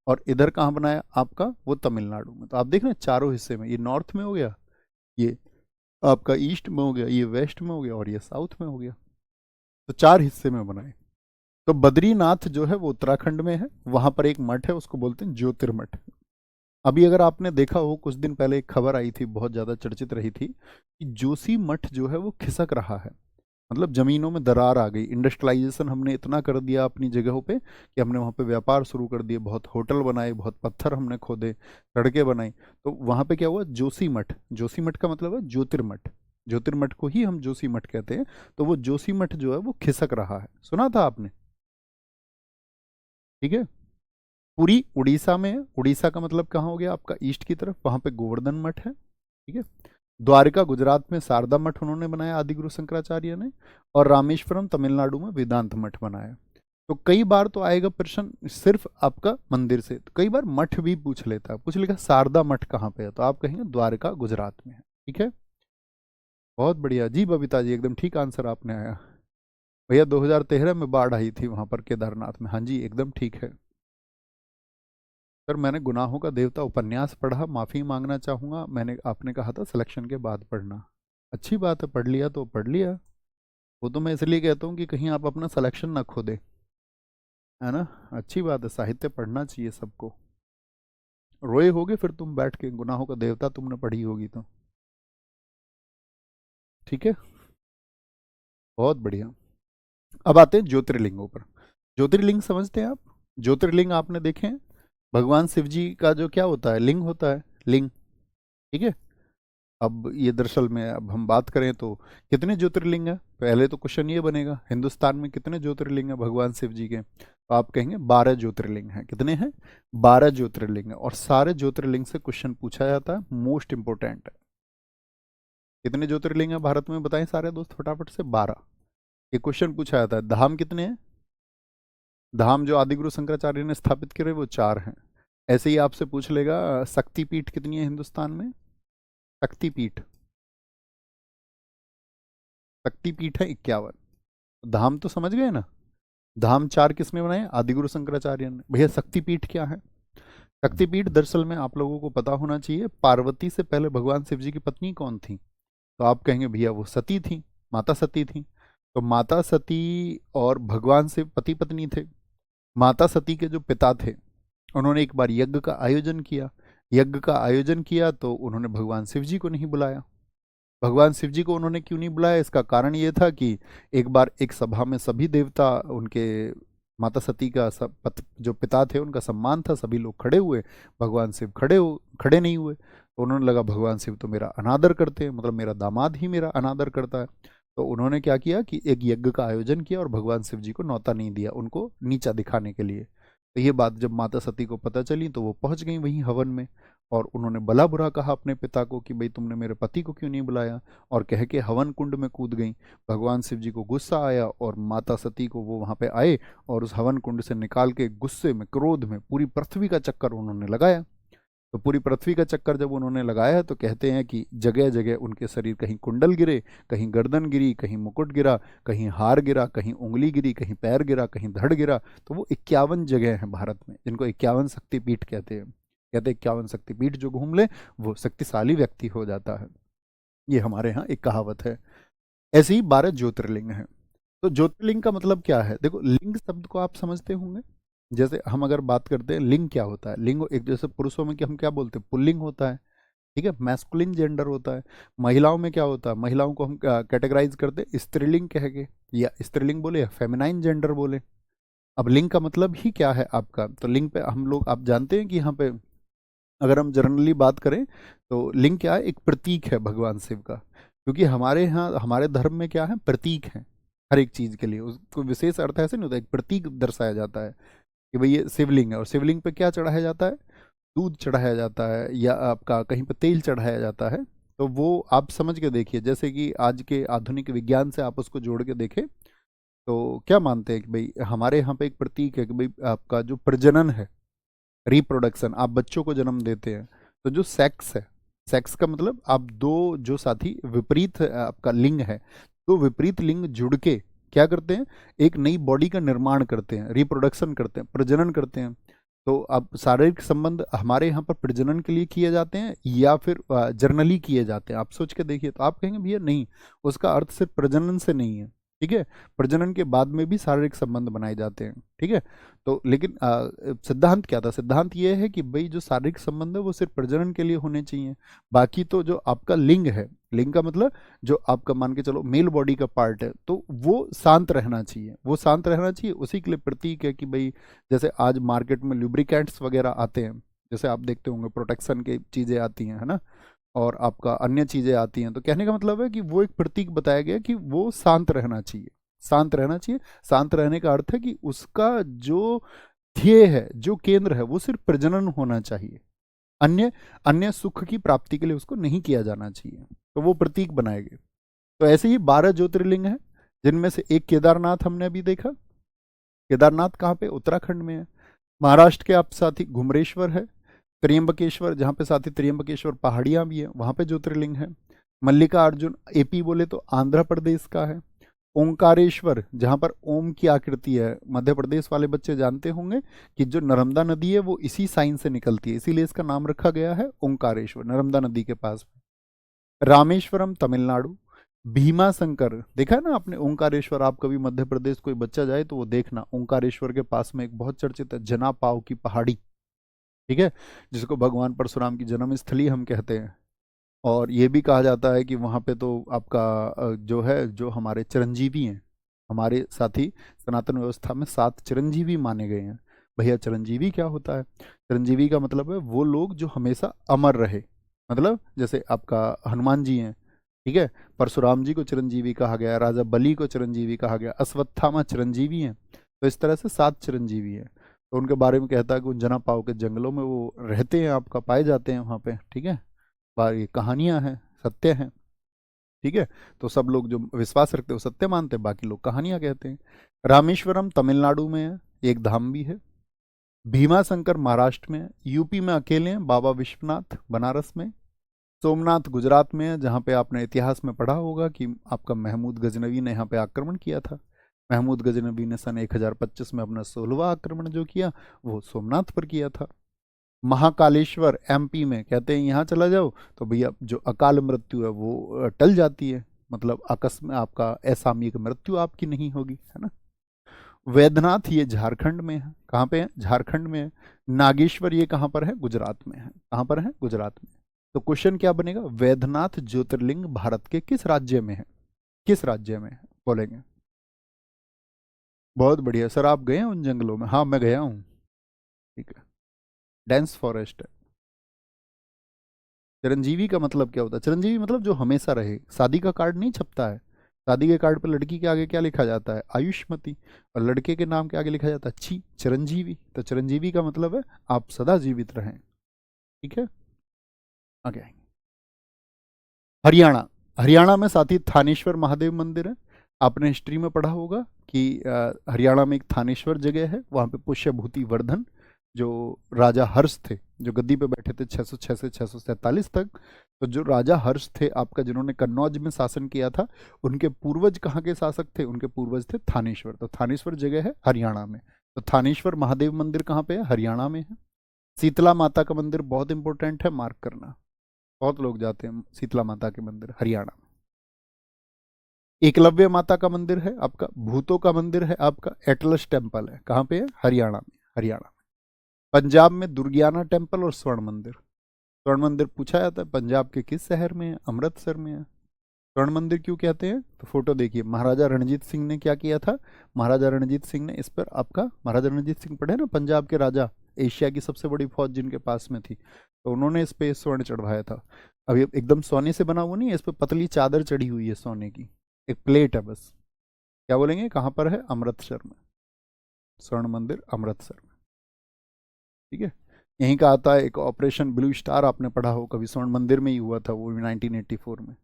A: और इधर कहाँ बनाया आपका? वो तमिलनाडु में। तो आप देख रहे हैं चारों हिस्से में, ये नॉर्थ में हो गया, ये आपका ईस्ट में हो गया, ये वेस्ट में हो गया, और ये साउथ में हो गया। तो 4 हिस्से में बनाए। तो बद्रीनाथ जो है वो उत्तराखंड में है, वहां पर एक मठ है, उसको बोलते हैं ज्योतिर्मठ। अभी अगर आपने देखा हो, कुछ दिन पहले एक खबर आई थी, बहुत ज्यादा चर्चित रही थी, कि जोशी मठ जो है वो खिसक रहा है। मतलब जमीनों में दरार आ गई। इंडस्ट्रियलाइजेशन हमने इतना कर दिया अपनी जगहों पे कि हमने वहाँ पे व्यापार शुरू कर दिए, बहुत होटल बनाए, बहुत पत्थर हमने खोदे, सड़कें बनाई। तो वहाँ पे क्या हुआ? जोशी मठ, जोशी मठ का मतलब है ज्योतिर्मठ, ज्योतिर्मठ को ही हम जोशी मठ कहते हैं। तो वो जोशी मठ जो है वो खिसक रहा है, सुना था आपने? ठीक है। पूरी उड़ीसा में है। उड़ीसा का मतलब कहाँ हो गया आपका? ईस्ट की तरफ, वहाँ पे गोवर्धन मठ है, ठीक है। द्वारका गुजरात में शारदा मठ उन्होंने बनाया आदिगुरु शंकराचार्य ने। और रामेश्वरम तमिलनाडु में वेदांत मठ बनाया। तो कई बार तो आएगा प्रश्न सिर्फ आपका मंदिर से, तो कई बार मठ भी पूछ लेता है, पूछ लेगा शारदा मठ कहाँ पे है, तो आप कहेंगे द्वारका गुजरात में है, ठीक है। बहुत बढ़िया जी बबीता जी, एकदम ठीक आंसर आपने आया। भैया 2013 में बाढ़ आई थी वहां पर केदारनाथ में, हाँ जी एकदम ठीक है। सर मैंने गुनाहों का देवता उपन्यास पढ़ा, माफ़ी मांगना चाहूँगा। मैंने आपने कहा था सिलेक्शन के बाद पढ़ना। अच्छी बात है, पढ़ लिया तो पढ़ लिया। वो तो मैं इसलिए कहता हूँ कि कहीं आप अपना सिलेक्शन ना खो दे, है ना। अच्छी बात है, साहित्य पढ़ना चाहिए सबको। रोए होगे फिर तुम बैठ के, गुनाहों का देवता तुमने पढ़ी होगी तो, ठीक है। बहुत बढ़िया। अब आते हैं ज्योतिर्लिंगों पर। ज्योतिर्लिंग समझते हैं आप? ज्योतिर्लिंग आपने देखे हैं? भगवान शिव जी का जो क्या होता है, लिंग होता है, लिंग, ठीक है। अब ये दरअसल में अब हम बात करें तो कितने ज्योतिर्लिंग है? पहले तो क्वेश्चन ये बनेगा, हिंदुस्तान में कितने ज्योतिर्लिंग है भगवान शिव जी के? तो आप कहेंगे 12 ज्योतिर्लिंग हैं। कितने हैं? 12 ज्योतिर्लिंग है। और सारे ज्योतिर्लिंग से क्वेश्चन पूछा जाता है, मोस्ट इंपोर्टेंट है। कितने ज्योतिर्लिंग है भारत में बताएं सारे दोस्त फटाफट से? 12। ये क्वेश्चन पूछा जाता है। धाम कितने हैं? धाम जो आदिगुरु शंकराचार्य ने स्थापित करे वो 4 हैं। ऐसे ही आपसे पूछ लेगा शक्तिपीठ कितनी है हिंदुस्तान में? शक्तिपीठ, शक्तिपीठ है 51। धाम तो समझ गए ना? धाम 4 किसने बनाए? आदिगुरु शंकराचार्य ने। भैया शक्तिपीठ क्या है? शक्तिपीठ दरअसल में आप लोगों को पता होना चाहिए, पार्वती से पहले भगवान शिव जी की पत्नी कौन थी? तो आप कहेंगे भैया वो सती थी, माता सती थी। तो माता सती और भगवान शिव पति पत्नी थे। माता सती के जो पिता थे उन्होंने एक बार यज्ञ का आयोजन किया। यज्ञ का आयोजन किया तो उन्होंने भगवान शिव जी को नहीं बुलाया। भगवान शिव जी को उन्होंने क्यों नहीं बुलाया, इसका कारण ये था कि एक बार एक सभा में सभी देवता, उनके माता सती का जो पिता थे उनका सम्मान था, सभी लोग खड़े हुए, भगवान शिव खड़े नहीं हुए। तो उन्होंने लगा भगवान शिव तो मेरा अनादर करते हैं, मतलब मेरा दामाद ही मेरा अनादर करता है। तो उन्होंने क्या किया कि एक यज्ञ का आयोजन किया और भगवान शिव जी को न्योता नहीं दिया, उनको नीचा दिखाने के लिए। तो ये बात जब माता सती को पता चली तो वो पहुंच गई वहीं हवन में, और उन्होंने भला बुरा कहा अपने पिता को कि भाई तुमने मेरे पति को क्यों नहीं बुलाया, और कह के हवन कुंड में कूद गई। भगवान शिव जी को गुस्सा आया और माता सती को वो वहां पे आए और उस हवन कुंड से निकाल के गुस्से में, क्रोध में पूरी पृथ्वी का चक्कर उन्होंने लगाया। तो पूरी पृथ्वी का चक्कर जब उन्होंने लगाया तो कहते हैं कि जगह जगह उनके शरीर, कहीं कुंडल गिरे, कहीं गर्दन गिरी, कहीं मुकुट गिरा, कहीं हार गिरा, कहीं उंगली गिरी, कहीं पैर गिरा, कहीं धड़ गिरा। तो वो 51 जगह हैं भारत में जिनको 51 शक्तिपीठ कहते हैं। कहते हैं 51 शक्तिपीठ जो घूम ले वो शक्तिशाली व्यक्ति हो जाता है। ये हमारे यहाँ एक कहावत है। ऐसे ही 12 ज्योतिर्लिंग हैं। तो ज्योतिर्लिंग का मतलब क्या है, देखो लिंग शब्द को आप समझते होंगे। जैसे हम अगर बात करते हैं लिंग क्या होता है, लिंग एक जैसे पुरुषों में कि हम क्या बोलते हैं, पुल्लिंग होता है, ठीक है, मैस्कुलिन जेंडर होता है। महिलाओं में क्या होता है, महिलाओं को हम कैटेगराइज करते हैं स्त्रीलिंग कह के, या स्त्रीलिंग बोले या फेमिनाइन जेंडर बोले। अब लिंग का मतलब ही क्या है आपका, तो लिंग पे हम लोग, आप जानते हैं कि यहाँ पे अगर हम जनरली बात करें तो लिंग क्या है, एक प्रतीक है भगवान शिव का। क्योंकि हमारे यहाँ, हमारे धर्म में क्या है, प्रतीक है हर एक चीज के लिए, उसको विशेष अर्थ ऐसे नहीं होता, एक प्रतीक दर्शाया जाता है कि भाई ये शिवलिंग है, और शिवलिंग पे क्या चढ़ाया जाता है, दूध चढ़ाया जाता है या आपका कहीं पे तेल चढ़ाया जाता है। तो वो आप समझ के देखिए, जैसे कि आज के आधुनिक विज्ञान से आप उसको जोड़ के देखें तो क्या मानते हैं कि भाई हमारे यहाँ पे एक प्रतीक है कि भाई आपका जो प्रजनन है, रिप्रोडक्शन, आप बच्चों को जन्म देते हैं, तो जो सेक्स है, सेक्स का मतलब आप दो जो साथी विपरीत आपका लिंग है, तो विपरीत लिंग जुड़ के क्या करते हैं, एक नई बॉडी का निर्माण करते हैं, रिप्रोडक्शन करते हैं, प्रजनन करते हैं। तो अब शारीरिक संबंध हमारे यहाँ पर प्रजनन के लिए किए जाते हैं या फिर जर्नली किए जाते हैं, आप सोच के देखिए। तो आप कहेंगे भैया नहीं, उसका अर्थ सिर्फ प्रजनन से नहीं है, ठीक है, प्रजनन के बाद में भी शारीरिक संबंध बनाए जाते हैं, ठीक है। तो लेकिन सिद्धांत क्या था, सिद्धांत ये है कि भाई जो शारीरिक संबंध है वो सिर्फ प्रजनन के लिए होने चाहिए। बाकी तो जो आपका लिंग है, लिंग का मतलब जो आपका मान के चलो मेल बॉडी का पार्ट है, तो वो शांत रहना चाहिए, वो शांत रहना चाहिए। उसी के लिए प्रतीक है कि भाई जैसे आज मार्केट में लुब्रिकेंट्स वगैरह आते हैं, जैसे आप देखते होंगे प्रोटेक्शन की चीज़ें आती हैं, है ना, और आपका अन्य चीज़ें आती हैं। तो कहने का मतलब है कि वो एक प्रतीक बताया गया कि वो शांत रहना चाहिए, शांत रहना चाहिए। शांत रहने का अर्थ है कि उसका जो ध्येय है, जो केंद्र है, वो सिर्फ प्रजनन होना चाहिए, अन्य अन्य सुख की प्राप्ति के लिए उसको नहीं किया जाना चाहिए। तो वो प्रतीक बनाए गए। तो ऐसे ही 12 ज्योतिर्लिंग हैं, जिनमें से एक केदारनाथ हमने अभी देखा। केदारनाथ कहाँ पे, उत्तराखंड में है। महाराष्ट्र के आप साथी घुमरेश्वर है, त्र्यंबकेश्वर, जहाँ पे साथी त्र्यंबकेश्वर पहाड़ियाँ भी हैं, वहाँ पे ज्योतिर्लिंग है। मल्लिकार्जुन एपी बोले तो आंध्र प्रदेश का है। ओंकारेश्वर, जहाँ पर ओम की आकृति है, मध्य प्रदेश वाले बच्चे जानते होंगे कि जो नर्मदा नदी है वो इसी साइन से निकलती है, इसीलिए इसका नाम रखा गया है ओंकारेश्वर, नर्मदा नदी के पास। रामेश्वरम तमिलनाडु। भीमा शंकर देखा है ना आपने, ओंकारेश्वर, आप कभी मध्य प्रदेश कोई बच्चा जाए तो वो देखना, ओंकारेश्वर के पास में एक बहुत चर्चित है जना पाव की पहाड़ी, ठीक है, जिसको भगवान परशुराम की जन्म स्थली हम कहते हैं। और ये भी कहा जाता है कि वहाँ पे तो आपका जो है, जो हमारे चिरंजीवी हैं, हमारे साथी सनातन व्यवस्था में 7 चिरंजीवी माने गए हैं। भैया चिरंजीवी क्या होता है, चिरंजीवी का मतलब है वो लोग जो हमेशा अमर रहे, मतलब जैसे आपका हनुमान जी हैं, ठीक है, परशुराम जी को चिरंजीवी कहा गया, राजा बलि को चिरंजीवी कहा गया, अश्वत्थामा चिरंजीवी हैं। तो इस तरह से 7 चिरंजीवी हैं। तो उनके बारे में कहता है कि उन जना पाव के जंगलों में वो रहते हैं, आपका पाए जाते हैं वहाँ पे, ठीक है। ये कहानियां हैं, सत्य हैं, ठीक है। तो सब लोग जो विश्वास रखते हैं वो सत्य मानते हैं, बाकी लोग कहानियां कहते हैं। रामेश्वरम तमिलनाडु में है, एक धाम भी है। भीमा शंकर महाराष्ट्र में है। यूपी में अकेले हैं बाबा विश्वनाथ, बनारस में। सोमनाथ गुजरात में है, जहाँ पे आपने इतिहास में पढ़ा होगा कि आपका महमूद गजनवी ने यहाँ पे आक्रमण किया था। महमूद गजनवी ने सन 1025 में अपना 16वां आक्रमण जो किया वो सोमनाथ पर किया था। महाकालेश्वर एमपी में, कहते हैं यहाँ चला जाओ तो भैया जो अकाल मृत्यु है वो टल जाती है, मतलब अकस्मात आपका असामयिक मृत्यु आपकी नहीं होगी, है ना। वैद्यनाथ ये झारखंड में है। कहाँ पे है? झारखंड में है। नागेश्वर ये कहाँ पर है? गुजरात में है। कहाँ पर है? गुजरात में। तो क्वेश्चन क्या बनेगा? वैद्यनाथ ज्योतिर्लिंग भारत के किस राज्य में है? किस राज्य में है बोलेंगे? बहुत बढ़िया सर, आप गए हैं उन जंगलों में? हाँ मैं गया हूँ। ठीक है, डेंस फॉरेस्ट है। चिरंजीवी का मतलब क्या होता है? चिरंजीवी मतलब जो हमेशा रहे। शादी का कार्ड नहीं छपता है, शादी के कार्ड पर लड़की के आगे क्या लिखा जाता है? आयुष्मती। और लड़के के नाम के आगे लिखा जाता है ची, चिरंजीवी। तो चिरंजीवी का मतलब है आप सदा जीवित रहें। ठीक है, आगे आएंगे। हरियाणा। हरियाणा में साथ ही थानेश्वर महादेव मंदिर है। आपने हिस्ट्री में पढ़ा होगा कि हरियाणा में एक थानेश्वर जगह है, वहाँ पे पुष्यभूति वर्धन जो राजा हर्ष थे, जो गद्दी पे बैठे थे 606 से 647 तक। तो जो राजा हर्ष थे आपका, जिन्होंने कन्नौज में शासन किया था, उनके पूर्वज कहाँ के शासक थे? उनके पूर्वज थे थानेश्वर। तो थानेश्वर जगह है हरियाणा में। तो थानेश्वर महादेव मंदिर कहाँ पे है? हरियाणा में है। शीतला माता का मंदिर बहुत इंपॉर्टेंट है, मार्क करना। बहुत लोग जाते हैं शीतला माता के मंदिर, हरियाणा। एकलव्य माता का मंदिर है आपका। भूतों का मंदिर है आपका। एटलस टेम्पल है, कहाँ पे है? हरियाणा में। हरियाणा में। पंजाब में दुर्गियाना टेम्पल और स्वर्ण मंदिर। स्वर्ण मंदिर पूछा जाता है पंजाब के किस शहर में है? अमृतसर में है। स्वर्ण मंदिर क्यों कहते हैं? तो फोटो देखिए, महाराजा रणजीत सिंह ने क्या किया था? महाराजा रणजीत सिंह ने इस पर आपका, महाराजा रणजीत सिंह पढ़े ना, पंजाब के राजा, एशिया की सबसे बड़ी फौज जिनके पास में थी, तो उन्होंने इस पे स्वर्ण चढ़वाया था। अब ये एकदम सोने से बना हुआ नहीं है, इस पर पतली चादर चढ़ी हुई है सोने की, एक प्लेट है बस। क्या बोलेंगे? कहाँ पर है? अमृतसर में। स्वर्ण मंदिर अमृतसर में। ठीक है, यहीं का आता है एक ऑपरेशन ब्लू स्टार, आपने पढ़ा हो कभी? स्वर्ण मंदिर में ही हुआ था वो भी 1984 में,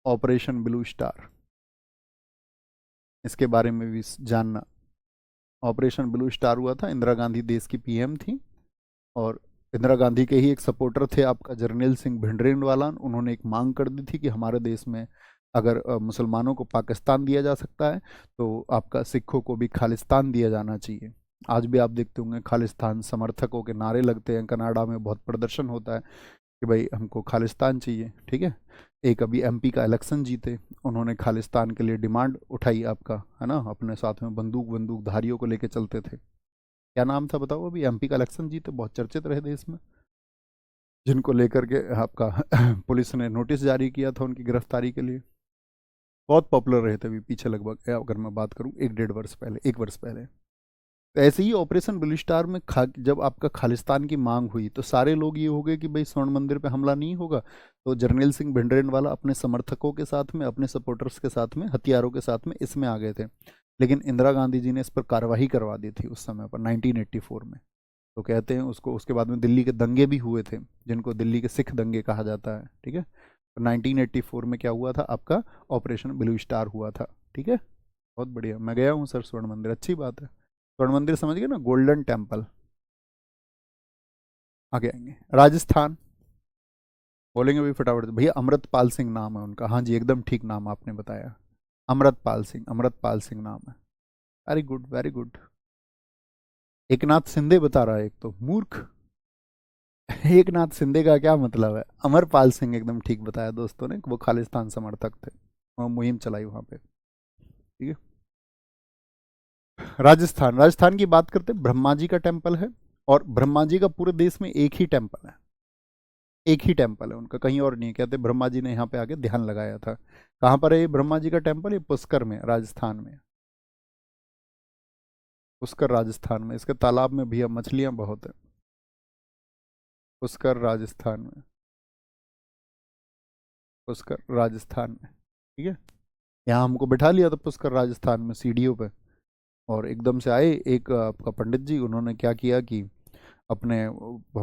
A: ऑपरेशन ब्लू स्टार। इसके बारे में भी जानना। ऑपरेशन ब्लू स्टार हुआ था, इंदिरा गांधी देश की पीएम थी, और इंदिरा गांधी के ही एक सपोर्टर थे आपका जर्नैल सिंह भिंडरेनवाला। उन्होंने एक मांग कर दी थी कि हमारे देश में अगर मुसलमानों को पाकिस्तान दिया जा सकता है, तो आपका सिखों को भी खालिस्तान दिया जाना चाहिए। आज भी आप देखते होंगे खालिस्तान समर्थकों के नारे लगते हैं, कनाडा में बहुत प्रदर्शन होता है कि भाई हमको खालिस्तान चाहिए। ठीक है, एक अभी एमपी का इलेक्शन जीते, उन्होंने खालिस्तान के लिए डिमांड उठाई आपका, है ना, अपने साथ में बंदूकधारियों को लेके चलते थे। क्या नाम था बताओ? अभी एमपी का इलेक्शन जीते, बहुत चर्चित रहे देश में, जिनको लेकर के आपका पुलिस ने नोटिस जारी किया था उनकी गिरफ्तारी के लिए। बहुत पॉपुलर रहे थे अभी पीछे, लगभग अगर मैं बात करूं 1 डेढ़ वर्ष पहले, 1 वर्ष पहले। तो ऐसे ही ऑपरेशन ब्लू स्टार में जब आपका खालिस्तान की मांग हुई, तो सारे लोग ये हो गए कि भाई स्वर्ण मंदिर पे हमला नहीं होगा। तो जर्नैल सिंह भिंडरेनवाला अपने समर्थकों के साथ में, अपने सपोर्टर्स के साथ में, हथियारों के साथ में इसमें आ गए थे। लेकिन इंदिरा गांधी जी ने इस पर कार्रवाई करवा दी थी उस समय पर, 1984 में। तो कहते हैं उसको, उसके बाद में दिल्ली के दंगे भी हुए थे, जिनको दिल्ली के सिख दंगे कहा जाता है। ठीक है, तो 1984 में क्या हुआ था आपका? ऑपरेशन ब्लू स्टार हुआ था। ठीक है, बहुत बढ़िया, मैं गया हूँ सर स्वर्ण मंदिर, अच्छी बात है। स्वर्ण मंदिर समझ गए ना, गोल्डन टेम्पल। आगे आएंगे, राजस्थान। बोलेंगे भाई फटाफट से। भैया अमृतपाल सिंह नाम है उनका। हाँ जी, एकदम ठीक नाम आपने बताया, अमृतपाल सिंह, अमृतपाल सिंह नाम है। Very good, very good. Eknath Shinde बता रहा है एक तो मूर्ख। एक नाथ शिंदे का क्या मतलब है? अमरपाल सिंह एकदम ठीक बताया दोस्तों ने, वो खालिस्तान समर्थक थे, वो मुहिम चलाई वहां पे। ठीक है, राजस्थान। राजस्थान की बात करते हैं, ब्रह्मा जी का टेम्पल है, और ब्रह्मा जी का पूरे देश में एक ही टेम्पल है, एक ही टेम्पल है उनका, कहीं और नहीं। कहते ब्रह्मा जी ने यहाँ पे आके ध्यान लगाया था। कहाँ पर है ये ब्रह्मा जी का टेम्पल? ये पुष्कर में, राजस्थान में। पुष्कर राजस्थान में, इसके तालाब में भी अब मछलियां बहुत है। पुष्कर राजस्थान में, पुष्कर राजस्थान में। ठीक है, यहाँ हमको बिठा लिया था पुष्कर राजस्थान में सीढ़ियों पे, और एकदम से आए एक आपका पंडित जी, उन्होंने क्या किया कि अपने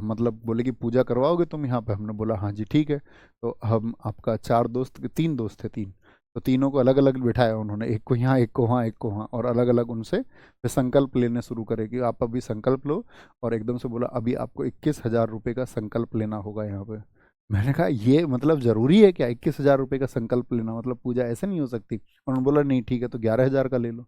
A: मतलब बोले कि पूजा करवाओगे तुम यहाँ पे? हमने बोला हाँ जी ठीक है। तो हम आपका 4 दोस्त, 3 दोस्त थे, तीन, तो तीनों को अलग अलग बिठाया उन्होंने, एक को यहाँ, एक को वहाँ, एक को वहाँ, और अलग अलग उनसे फिर संकल्प लेने शुरू करे कि आप अभी संकल्प लो। और एकदम से बोला अभी आपको 21,000 रुपये का संकल्प लेना होगा यहाँ पे। मैंने कहा ये मतलब ज़रूरी है क्या 21,000 रुपये का संकल्प लेना? मतलब पूजा ऐसे नहीं हो सकती। उन्होंने बोला नहीं ठीक है, तो 11,000 का ले लो।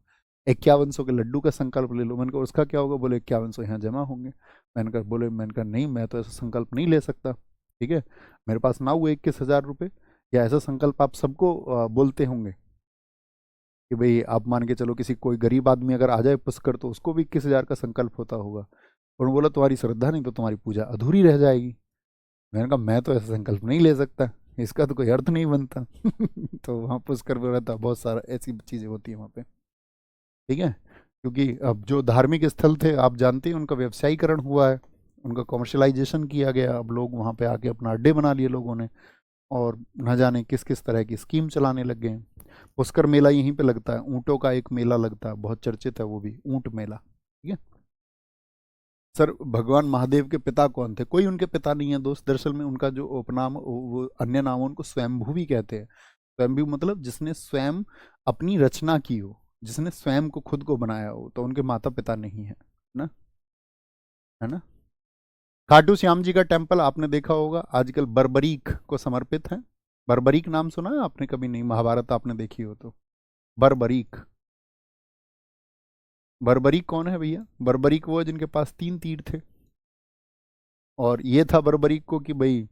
A: 5100 के लड्डू का संकल्प ले लो। मैंने कहा उसका क्या होगा? बोले 5100 यहाँ जमा होंगे। मैंने कहा नहीं, मैं तो ऐसा संकल्प नहीं ले सकता। ठीक है, मेरे पास ना हुए 21,000 रुपये, या ऐसा संकल्प आप सबको बोलते होंगे? कि भाई आप मान के चलो किसी कोई गरीब आदमी अगर आ जाए पुष्कर तो उसको भी 21,000 का संकल्प होता होगा। और उन्होंने बोला तुम्हारी श्रद्धा नहीं तो तुम्हारी पूजा अधूरी रह जाएगी। मैंने कहा मैं तो ऐसा संकल्प नहीं ले सकता, इसका तो कोई अर्थ नहीं बनता। तो वहाँ पुष्कर में रहता बहुत सारा ऐसी चीज़ें होती हैं वहाँ पे, ठीक है। क्योंकि अब जो धार्मिक स्थल थे आप जानते हैं उनका व्यवसायीकरण हुआ है, उनका कमर्शलाइजेशन किया गया। अब लोग वहाँ पे आके अपना अड्डे बना लिए लोगों ने, और न जाने किस किस तरह की स्कीम चलाने लग गए हैं। पुष्कर मेला यहीं पे लगता है, ऊँटों का एक मेला लगता है, बहुत चर्चित है वो भी, ऊँट मेला, ठीक है। सर भगवान महादेव के पिता कौन थे? कोई उनके पिता नहीं है दोस्त। दरअसल में उनका जो उपनाम, वो अन्य नाम उनको स्वयंभू भी कहते हैं। स्वयंभू मतलब जिसने स्वयं अपनी रचना की हो, जिसने स्वयं को खुद को बनाया हो, तो उनके माता पिता नहीं है ना, है ना। खाटू श्याम जी का टेम्पल आपने देखा होगा आजकल बर्बरीक को समर्पित है। बर्बरीक नाम सुना है आपने कभी? नहीं, महाभारत आपने देखी हो तो। बर्बरीक, बर्बरीक कौन है भैया? बर्बरीक वो है जिनके पास 3 तीर थे, और ये था बर्बरीक को कि भाई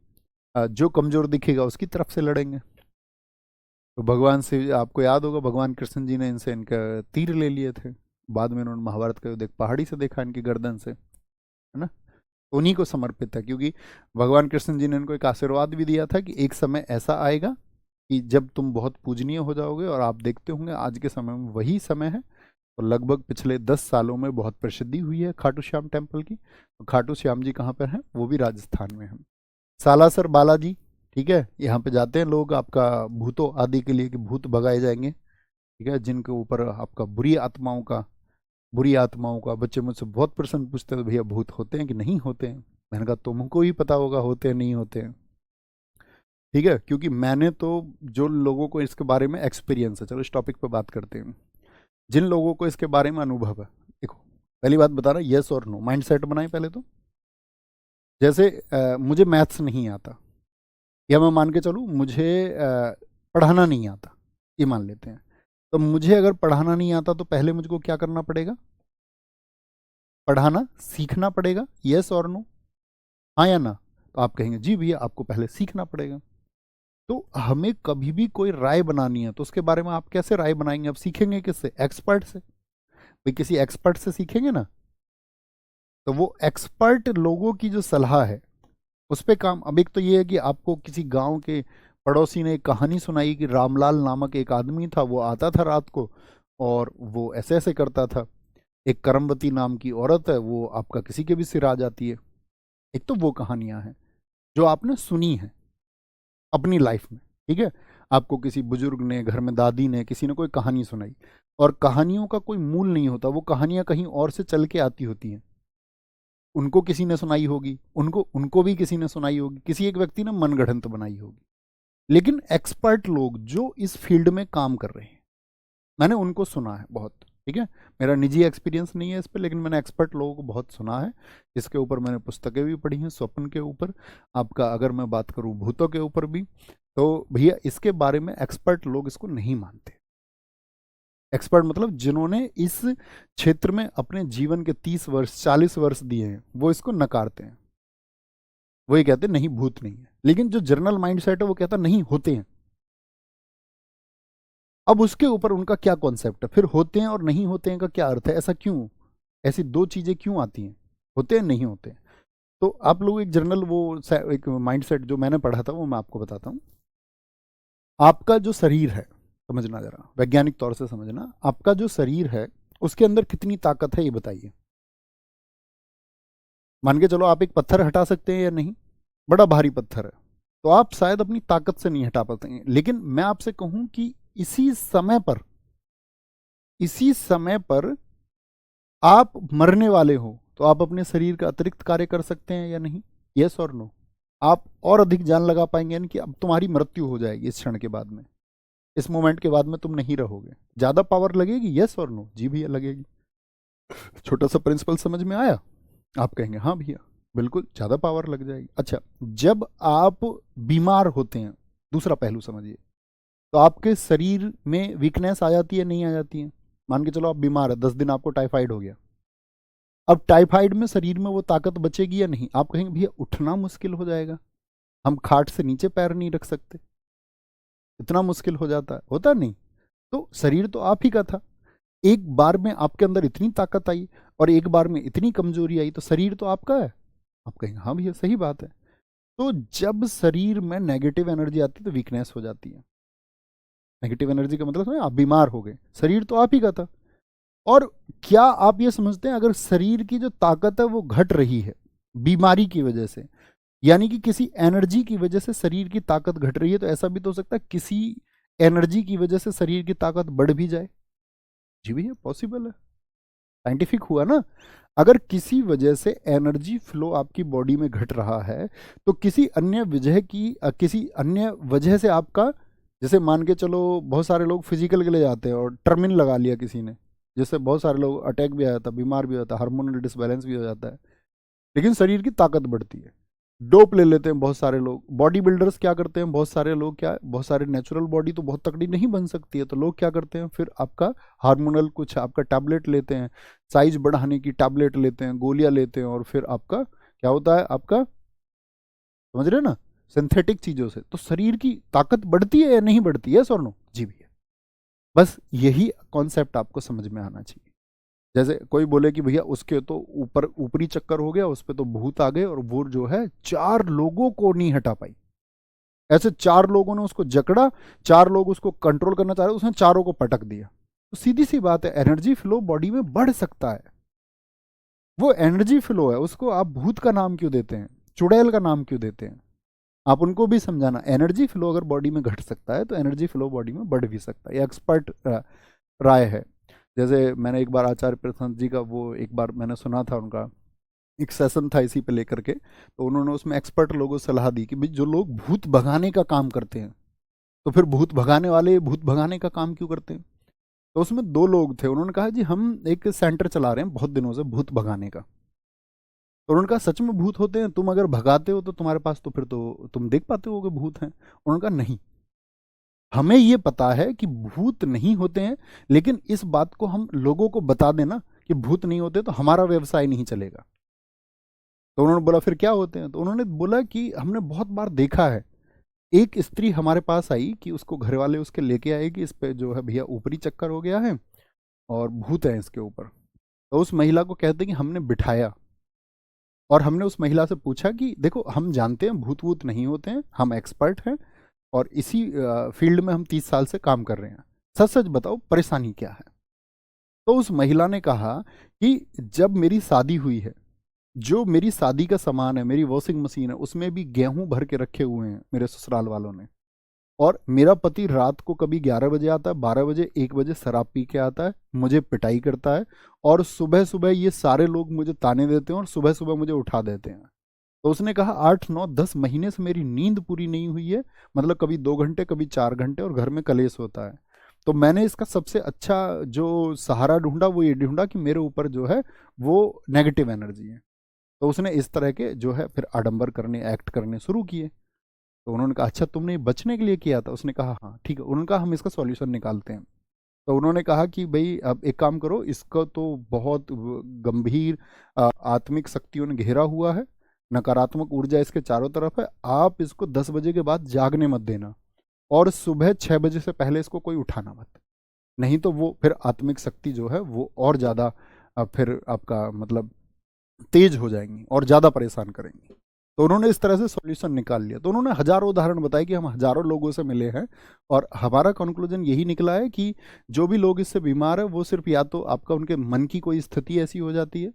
A: जो कमजोर दिखेगा उसकी तरफ से लड़ेंगे। तो भगवान से, आपको याद होगा भगवान कृष्ण जी ने इनसे इनका तीर ले लिए थे। बाद में उन्होंने महाभारत का युद्ध एक पहाड़ी से देखा इनकी गर्दन से, है ना। तो उन्हीं को समर्पित है, क्योंकि भगवान कृष्ण जी ने इनको एक आशीर्वाद भी दिया था कि एक समय ऐसा आएगा कि जब तुम बहुत पूजनीय हो जाओगे। और आप देखते होंगे आज के समय में वही समय है। तो लगभग पिछले 10 सालों में बहुत प्रसिद्धि हुई है खाटू श्याम टेम्पल की। तो खाटू श्याम जी कहाँ पर हैं? वो भी राजस्थान में हैं, सालासर बालाजी, ठीक है। यहाँ पे जाते हैं लोग आपका भूतों आदि के लिए, कि भूत भगाए जाएंगे, ठीक है, जिनके ऊपर आपका बुरी आत्माओं का बच्चे मुझसे बहुत प्रश्न पूछते हैं, तो भैया भूत होते हैं कि नहीं होते हैं? मैंने कहा तुमको ही पता होगा होते हैं नहीं होते हैं, ठीक है। क्योंकि मैंने तो, जो लोगों को इसके बारे में एक्सपीरियंस है, चलो इस टॉपिक पे बात करते हैं, जिन लोगों को इसके बारे में अनुभव है, देखो पहली बात बता रहा, यस और नो माइंड सेट बनाए पहले तो। जैसे मुझे मैथ्स नहीं आता, या मैं मान के चलूँ मुझे पढ़ाना नहीं आता, ये मान लेते हैं। तो मुझे अगर पढ़ाना नहीं आता तो पहले मुझको क्या करना पड़ेगा? पढ़ाना सीखना पड़ेगा, यस और नो, हाँ या ना? तो आप कहेंगे जी भैया आपको पहले सीखना पड़ेगा। तो हमें कभी भी कोई राय बनानी है तो उसके बारे में आप कैसे राय बनाएंगे? आप सीखेंगे किससे? एक्सपर्ट से। भाई किसी एक्सपर्ट से सीखेंगे ना, तो वो एक्सपर्ट लोगों की जो सलाह है उस पे काम। अब एक तो ये है कि आपको किसी गांव के पड़ोसी ने एक कहानी सुनाई कि रामलाल नामक एक आदमी था, वो आता था रात को और वो ऐसे ऐसे करता था। एक करमवती नाम की औरत है, वो आपका किसी के भी सिर आ जाती है। एक तो वो कहानियां हैं जो आपने सुनी है अपनी लाइफ में, ठीक है। आपको किसी बुजुर्ग ने, घर में दादी ने, किसी ने कोई कहानी सुनाई, और कहानियों का कोई मूल नहीं होता, वो कहानियां कहीं और से चल के आती होती हैं। उनको किसी ने सुनाई होगी, उनको उनको भी किसी ने सुनाई होगी, किसी एक व्यक्ति ने मनगढ़ंत बनाई होगी। लेकिन एक्सपर्ट लोग जो इस फील्ड में काम कर रहे हैं, मैंने उनको सुना है बहुत, ठीक है। मेरा निजी एक्सपीरियंस नहीं है इस पर, लेकिन मैंने एक्सपर्ट लोगों को बहुत सुना है। इसके ऊपर मैंने पुस्तकें भी पढ़ी हैं, स्वप्न के ऊपर, आपका अगर मैं बात करूं भूतों के ऊपर भी। तो भैया इसके बारे में एक्सपर्ट लोग इसको नहीं मानते। एक्सपर्ट मतलब जिन्होंने इस क्षेत्र में अपने जीवन के 30 वर्ष 40 वर्ष दिए हैं, वो इसको नकारते हैं। वो ये कहते हैं नहीं भूत नहीं है। लेकिन जो जनरल माइंडसेट है वो कहता नहीं होते हैं। अब उसके ऊपर उनका क्या कॉन्सेप्ट है, फिर होते हैं और नहीं होते हैं का क्या अर्थ है? ऐसा क्यों, ऐसी दो चीजें क्यों आती हैं, होते हैं नहीं होते हैं? तो आप लोग एक जनरल वो एक माइंडसेट जो मैंने पढ़ा था वो मैं आपको बताता हूँ। आपका जो शरीर है, समझना जरा वैज्ञानिक तौर से समझना, आपका जो शरीर है उसके अंदर कितनी ताकत है ये बताइए। मान के चलो आप एक पत्थर हटा सकते हैं या नहीं? बड़ा भारी पत्थर है, तो आप शायद अपनी ताकत से नहीं हटा पाते हैं। लेकिन मैं आपसे कहूं कि इसी समय पर, इसी समय पर आप मरने वाले हो, तो आप अपने शरीर का अतिरिक्त कार्य कर सकते हैं या नहीं? यस और नो? आप और अधिक जान लगा पाएंगे, यानी कि अब तुम्हारी मृत्यु हो जाएगी इस क्षण के बाद में, इस मोमेंट के बाद में तुम नहीं रहोगे, ज्यादा पावर लगेगी, यस और नो? जी भैया लगेगी। छोटा सा प्रिंसिपल समझ में आया? आप कहेंगे हाँ भैया बिल्कुल ज्यादा पावर लग जाएगी। अच्छा, जब आप बीमार होते हैं, दूसरा पहलू समझिए, तो आपके शरीर में वीकनेस आ जाती है नहीं आ जाती है? मान के चलो आप बीमार है, 10 दिन आपको टाइफाइड हो गया। अब टाइफाइड में शरीर में वो ताकत बचेगी या नहीं? आप कहेंगे भैया उठना मुश्किल हो जाएगा, हम खाट से नीचे पैर नहीं रख सकते, इतना मुश्किल हो जाता है, होता नहीं? तो शरीर तो आप ही का था। एक बार में आपके अंदर इतनी ताकत आई और एक बार में इतनी कमजोरी आई, तो शरीर तो आपका है। आप कहेंगे हाँ भैया सही बात है। तो जब शरीर में नेगेटिव एनर्जी आती है तो वीकनेस हो जाती है। नेगेटिव एनर्जी का मतलब है आप बीमार हो गए, शरीर तो आप ही का था। और क्या आप ये समझते हैं अगर शरीर की जो ताकत है वो घट रही है बीमारी की वजह से, यानी कि किसी एनर्जी की वजह से शरीर की ताकत घट रही है, तो ऐसा भी तो हो सकता है किसी एनर्जी की वजह से शरीर की ताकत बढ़ भी जाए। जी भैया पॉसिबल है, साइंटिफिक हुआ ना। अगर किसी वजह से एनर्जी फ्लो आपकी बॉडी में घट रहा है तो किसी अन्य वजह की किसी अन्य वजह से आपका, जैसे मान के चलो बहुत सारे लोग फिजिकल के लिए जाते हैं और टर्मिन लगा लिया किसी ने, जिससे बहुत सारे लोग अटैक भी आ जाता है, बीमार भी हो जाता है, हार्मोनल डिसबैलेंस भी हो जाता है, लेकिन शरीर की ताकत बढ़ती है। डोप ले लेते हैं बहुत सारे लोग, बॉडी बिल्डर्स क्या करते हैं, बहुत सारे लोग क्या, बहुत सारे नेचुरल बॉडी तो बहुत तकड़ी नहीं बन सकती है, तो लोग क्या करते हैं फिर आपका हार्मोनल कुछ आपका टैबलेट लेते हैं, साइज बढ़ाने की टैबलेट लेते हैं, गोलियां लेते हैं, और फिर आपका क्या होता है आपका, समझ रहे हैं ना, सिंथेटिक चीजों से तो शरीर की ताकत बढ़ती है या नहीं बढ़ती है, सर नो जी भैया। बस यही कॉन्सेप्ट आपको समझ में आना चाहिए। जैसे कोई बोले कि भैया उसके तो ऊपर ऊपरी चक्कर हो गया, उस पर तो भूत आ गए और वो जो है 4 लोगों को नहीं हटा पाई, ऐसे 4 लोगों ने उसको जकड़ा, 4 लोग उसको कंट्रोल करना चाह रहे, उसने चारों को पटक दिया। तो सीधी सी बात है, एनर्जी फ्लो बॉडी में बढ़ सकता है, वो एनर्जी फ्लो है, उसको आप भूत का नाम क्यों देते हैं, चुड़ैल का नाम क्यों देते हैं। आप उनको भी समझाना, एनर्जी फ्लो अगर बॉडी में घट सकता है तो एनर्जी फ्लो बॉडी में बढ़ भी सकता है, ये एक्सपर्ट राय है। जैसे मैंने एक बार आचार्य प्रशांत जी का वो एक बार मैंने सुना था, उनका एक सेशन था इसी पे लेकर के, तो उन्होंने उसमें एक्सपर्ट लोगों को सलाह दी कि भाई जो लोग भूत भगाने का काम करते हैं, तो फिर भूत भगाने वाले भूत भगाने का काम क्यों करते हैं। तो उसमें 2 लोग थे, उन्होंने कहा जी हम एक सेंटर चला रहे हैं बहुत दिनों से भूत भगाने का। तो उन्होंने कहा सच में भूत होते हैं, तुम अगर भगाते हो तो तुम्हारे पास तो फिर तो तुम देख पाते हो कि भूत हैं। उन्होंने कहा नहीं, हमें ये पता है कि भूत नहीं होते हैं, लेकिन इस बात को हम लोगों को बता देना कि भूत नहीं होते तो हमारा व्यवसाय नहीं चलेगा। तो उन्होंने बोला फिर क्या होते हैं, तो उन्होंने बोला कि हमने बहुत बार देखा है, एक स्त्री हमारे पास आई कि उसको घर वाले उसके लेके आए कि इस पे जो है भैया ऊपरी चक्कर हो गया है और भूत है इसके ऊपर। तो उस महिला को कहते हैं कि हमने बिठाया और हमने उस महिला से पूछा कि देखो हम जानते हैं भूत वूत नहीं होते हैं, हम एक्सपर्ट हैं और इसी फील्ड में हम 30 साल से काम कर रहे हैं, सच सच बताओ परेशानी क्या है। तो उस महिला ने कहा कि जब मेरी शादी हुई है, जो मेरी शादी का सामान है, मेरी वॉशिंग मशीन है, उसमें भी गेहूं भर के रखे हुए हैं मेरे ससुराल वालों ने, और मेरा पति रात को कभी 11 बजे आता है, 12 बजे 1 बजे शराब पी के आता है, मुझे पिटाई करता है, और सुबह सुबह ये सारे लोग मुझे ताने देते हैं और सुबह सुबह मुझे उठा देते हैं। तो उसने कहा 8 9 10 महीने से मेरी नींद पूरी नहीं हुई है, मतलब कभी 2 घंटे कभी 4 घंटे, और घर में कलेश होता है। तो मैंने इसका सबसे अच्छा जो सहारा ढूंढा वो ये ढूंढा कि मेरे ऊपर जो है वो नेगेटिव एनर्जी है। तो उसने इस तरह के जो है फिर आडंबर करने एक्ट करने शुरू किए। तो उन्होंने कहा अच्छा तुमने ये बचने के लिए किया था, उसने कहा हाँ ठीक है। उन्होंने कहा हम इसका सॉल्यूशन निकालते हैं। तो उन्होंने कहा कि भाई अब एक काम करो, इसका तो बहुत गंभीर आत्मिक शक्तियों ने घेरा हुआ है, नकारात्मक ऊर्जा इसके चारों तरफ है, आप इसको 10 बजे के बाद जागने मत देना और सुबह 6 बजे से पहले इसको कोई उठाना मत, नहीं तो वो फिर आत्मिक शक्ति जो है वो और ज़्यादा फिर आपका मतलब तेज हो जाएंगी और ज़्यादा परेशान करेंगी। तो उन्होंने इस तरह से सॉल्यूशन निकाल लिया। तो उन्होंने हजारों उदाहरण बताए कि हम हजारों लोगों से मिले हैं और हमारा कंक्लूजन यही निकला है कि जो भी लोग इससे बीमार है वो सिर्फ या तो आपका उनके मन की कोई स्थिति ऐसी हो जाती है,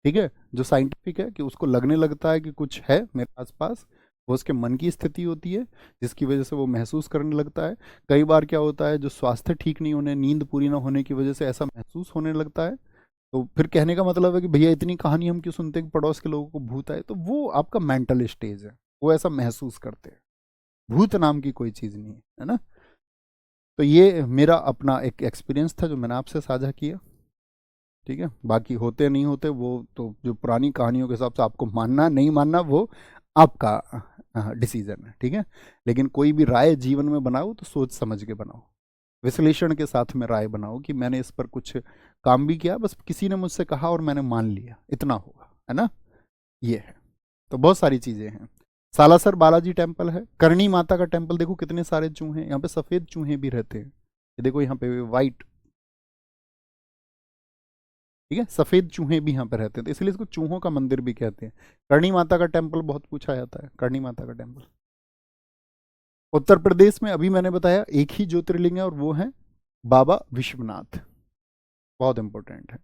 A: ठीक है, जो साइंटिफिक है कि उसको लगने लगता है कि कुछ है मेरे आसपास, वो उसके मन की स्थिति होती है जिसकी वजह से वो महसूस करने लगता है। कई बार क्या होता है जो स्वास्थ्य ठीक नहीं होने, नींद पूरी ना होने की वजह से ऐसा महसूस होने लगता है। तो फिर कहने का मतलब है कि भैया इतनी कहानी हम क्यों सुनते हैं कि पड़ोस के लोगों को भूत आए, तो वो आपका मेंटल स्टेज है, वो ऐसा महसूस करते हैं, भूत नाम की कोई चीज़ नहीं है ना। तो ये मेरा अपना एक एक्सपीरियंस था जो मैंने आपसे साझा किया, ठीक है। बाकी होते नहीं होते वो तो जो पुरानी कहानियों के हिसाब से आपको मानना नहीं मानना वो आपका डिसीजन है, ठीक है। लेकिन कोई भी राय जीवन में बनाओ तो सोच समझ के बनाओ, विश्लेषण के साथ में राय बनाओ कि मैंने इस पर कुछ काम भी किया, बस किसी ने मुझसे कहा और मैंने मान लिया, इतना होगा, है ना। ये है। तो बहुत सारी चीजें हैं। सालासर बालाजी टेम्पल है, करणी माता का टेम्पल, देखो कितने सारे चूहे, यहाँ पे सफेद चूहे भी रहते हैं, ये देखो यहाँ पे वाइट, ठीक है, सफेद चूहे भी यहाँ पे रहते हैं, तो इसलिए इसको चूहों का मंदिर भी कहते हैं। करणी माता का टेम्पल बहुत पूछा जाता है, करणी माता का टेम्पल। उत्तर प्रदेश में अभी मैंने बताया एक ही ज्योतिर्लिंग है और वो है बाबा विश्वनाथ, बहुत इंपॉर्टेंट है।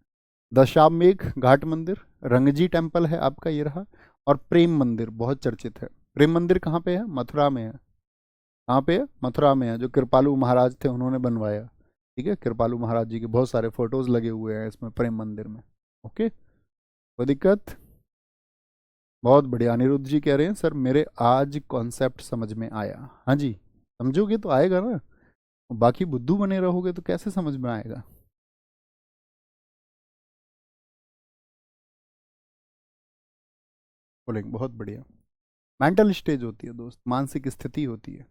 A: दशामेघ घाट मंदिर, रंगजी टेम्पल है आपका, ये रहा। और प्रेम मंदिर बहुत चर्चित है। प्रेम मंदिर कहाँ पे है? मथुरा में है। कहाँ पे है? मथुरा में है, जो कृपालु महाराज थे उन्होंने बनवाया। ठीक है, कृपालु महाराज जी के बहुत सारे फोटोज लगे हुए हैं इसमें प्रेम मंदिर में। ओके, कोई दिक्कत? बहुत बढ़िया। अनिरुद्ध जी कह रहे हैं सर मेरे आज कॉन्सेप्ट समझ में आया। हाँ जी, समझोगे तो आएगा ना, बाकी बुद्धू बने रहोगे तो कैसे समझ में आएगा? बोलेंगे बहुत बढ़िया। मेंटल स्टेज होती है दोस्त, मानसिक स्थिति होती है।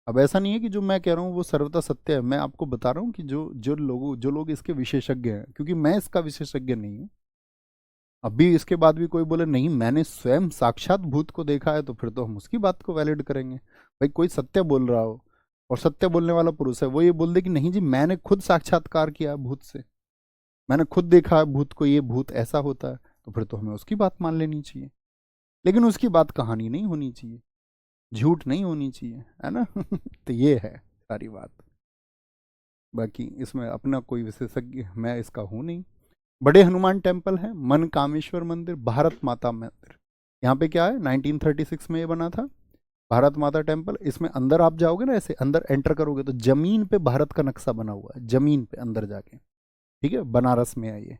A: अब ऐसा नहीं है कि जो मैं कह रहा हूँ वो सर्वथा सत्य है, मैं आपको बता रहा हूँ कि जो लोग इसके विशेषज्ञ हैं, क्योंकि मैं इसका विशेषज्ञ नहीं हूँ। अभी इसके बाद भी कोई बोले नहीं मैंने स्वयं साक्षात भूत को देखा है, तो फिर तो हम उसकी बात को वैलिड करेंगे। भाई कोई सत्य बोल रहा हो और सत्य बोलने वाला पुरुष है, वो ये बोल दे कि नहीं जी मैंने खुद साक्षात्कार किया है भूत से, मैंने खुद देखा है भूत को, ये भूत ऐसा होता है, तो फिर तो हमें उसकी बात मान लेनी चाहिए। लेकिन उसकी बात कहानी नहीं होनी चाहिए, झूठ नहीं होनी चाहिए, है ना? तो ये है सारी बात। बाकी इसमें अपना कोई विशेषज्ञ मैं इसका हूँ नहीं। बड़े हनुमान टेम्पल है, मन कामेश्वर मंदिर, भारत माता मंदिर। यहाँ पे क्या है, 1936 में ये बना था भारत माता टेम्पल। इसमें अंदर आप जाओगे ना, ऐसे अंदर एंटर करोगे तो जमीन पे भारत का नक्शा बना हुआ है, जमीन पे अंदर जाके। ठीक है, बनारस में है ये।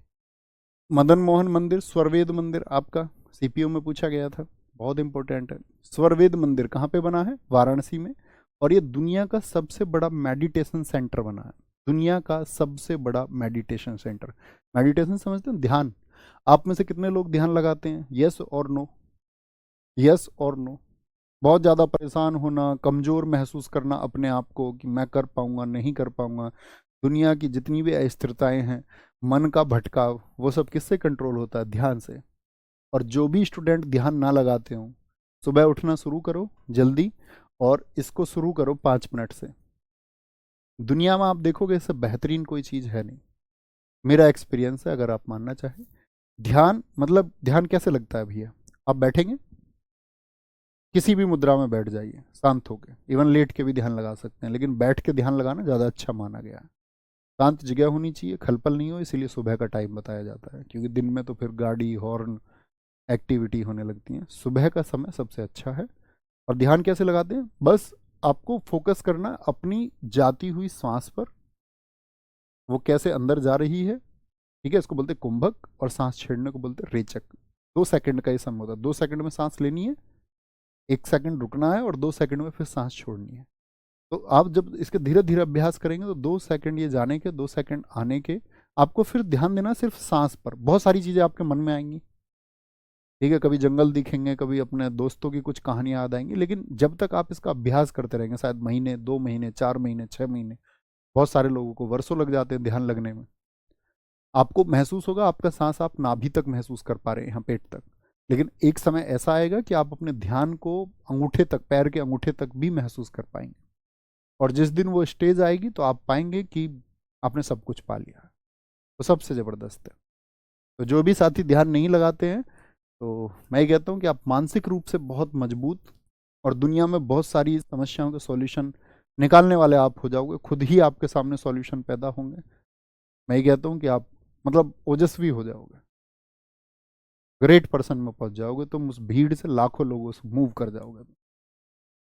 A: मदन मोहन मंदिर, स्वरवेद मंदिर आपका सीपीओ में पूछा गया था, बहुत इंपॉर्टेंट है। स्वरवेद मंदिर कहाँ पे बना है? वाराणसी में। और ये दुनिया का सबसे बड़ा मेडिटेशन सेंटर बना है, दुनिया का सबसे बड़ा मेडिटेशन सेंटर। मेडिटेशन समझते हैं, ध्यान। आप में से कितने लोग ध्यान लगाते हैं? यस और नो, यस और नो। बहुत ज़्यादा परेशान होना, कमज़ोर महसूस करना अपने आप को कि मैं कर पाऊंगा नहीं कर पाऊंगा, दुनिया की जितनी भी अस्थिरताएं हैं, मन का भटकाव, वो सब किससे कंट्रोल होता है? ध्यान से। और जो भी स्टूडेंट ध्यान ना लगाते हों, सुबह उठना शुरू करो जल्दी, और इसको शुरू करो 5 मिनट से। दुनिया में आप देखोगे इससे बेहतरीन कोई चीज़ है नहीं, मेरा एक्सपीरियंस है, अगर आप मानना चाहें। ध्यान मतलब ध्यान कैसे लगता है भैया? आप बैठेंगे, किसी भी मुद्रा में बैठ जाइए शांत होकर, इवन लेट के भी ध्यान लगा सकते हैं, लेकिन बैठ के ध्यान लगाना ज़्यादा अच्छा माना गया है। शांत जगह होनी चाहिए, खलपल नहीं हो, इसीलिए सुबह का टाइम बताया जाता है, क्योंकि दिन में तो फिर गाड़ी हॉर्न एक्टिविटी होने लगती है। सुबह का समय सबसे अच्छा है। और ध्यान कैसे लगाते हैं? बस आपको फोकस करना अपनी जाती हुई सांस पर, वो कैसे अंदर जा रही है। ठीक है, इसको बोलते हैं कुंभक, और सांस छेड़ने को बोलते हैं रेचक। 2 सेकंड का ये समय होता है, 2 सेकंड में सांस लेनी है, 1 सेकंड रुकना है, और 2 सेकंड में फिर सांस छोड़नी है। तो आप जब इसके धीरे धीरे अभ्यास करेंगे तो 2 सेकंड ये जाने के, 2 सेकंड आने के, आपको फिर ध्यान देना सिर्फ सांस पर। बहुत सारी चीज़ें आपके मन में आएंगी, ठीक है, कभी जंगल दिखेंगे, कभी अपने दोस्तों की कुछ कहानियां याद आएंगी, लेकिन जब तक आप इसका अभ्यास करते रहेंगे, शायद महीने 2 महीने 4 महीने 6 महीने, बहुत सारे लोगों को वर्षों लग जाते हैं ध्यान लगने में, आपको महसूस होगा आपका सांस आप नाभि तक महसूस कर पा रहे हैं, यहाँ पेट तक। लेकिन एक समय ऐसा आएगा कि आप अपने ध्यान को अंगूठे तक, पैर के अंगूठे तक भी महसूस कर पाएंगे। और जिस दिन वो स्टेज आएगी तो आप पाएंगे कि आपने सब कुछ पा लिया। तो सबसे ज़बरदस्त है। तो जो भी साथी ध्यान नहीं लगाते हैं, तो मैं ये कहता हूँ कि आप मानसिक रूप से बहुत मजबूत, और दुनिया में बहुत सारी समस्याओं के सॉल्यूशन निकालने वाले आप हो जाओगे, खुद ही आपके सामने सॉल्यूशन पैदा होंगे। मैं ये कहता हूँ कि आप मतलब ओजस्वी हो जाओगे, ग्रेट पर्सन में पहुंच जाओगे, तुम उस भीड़ से लाखों लोगों से मूव कर जाओगे।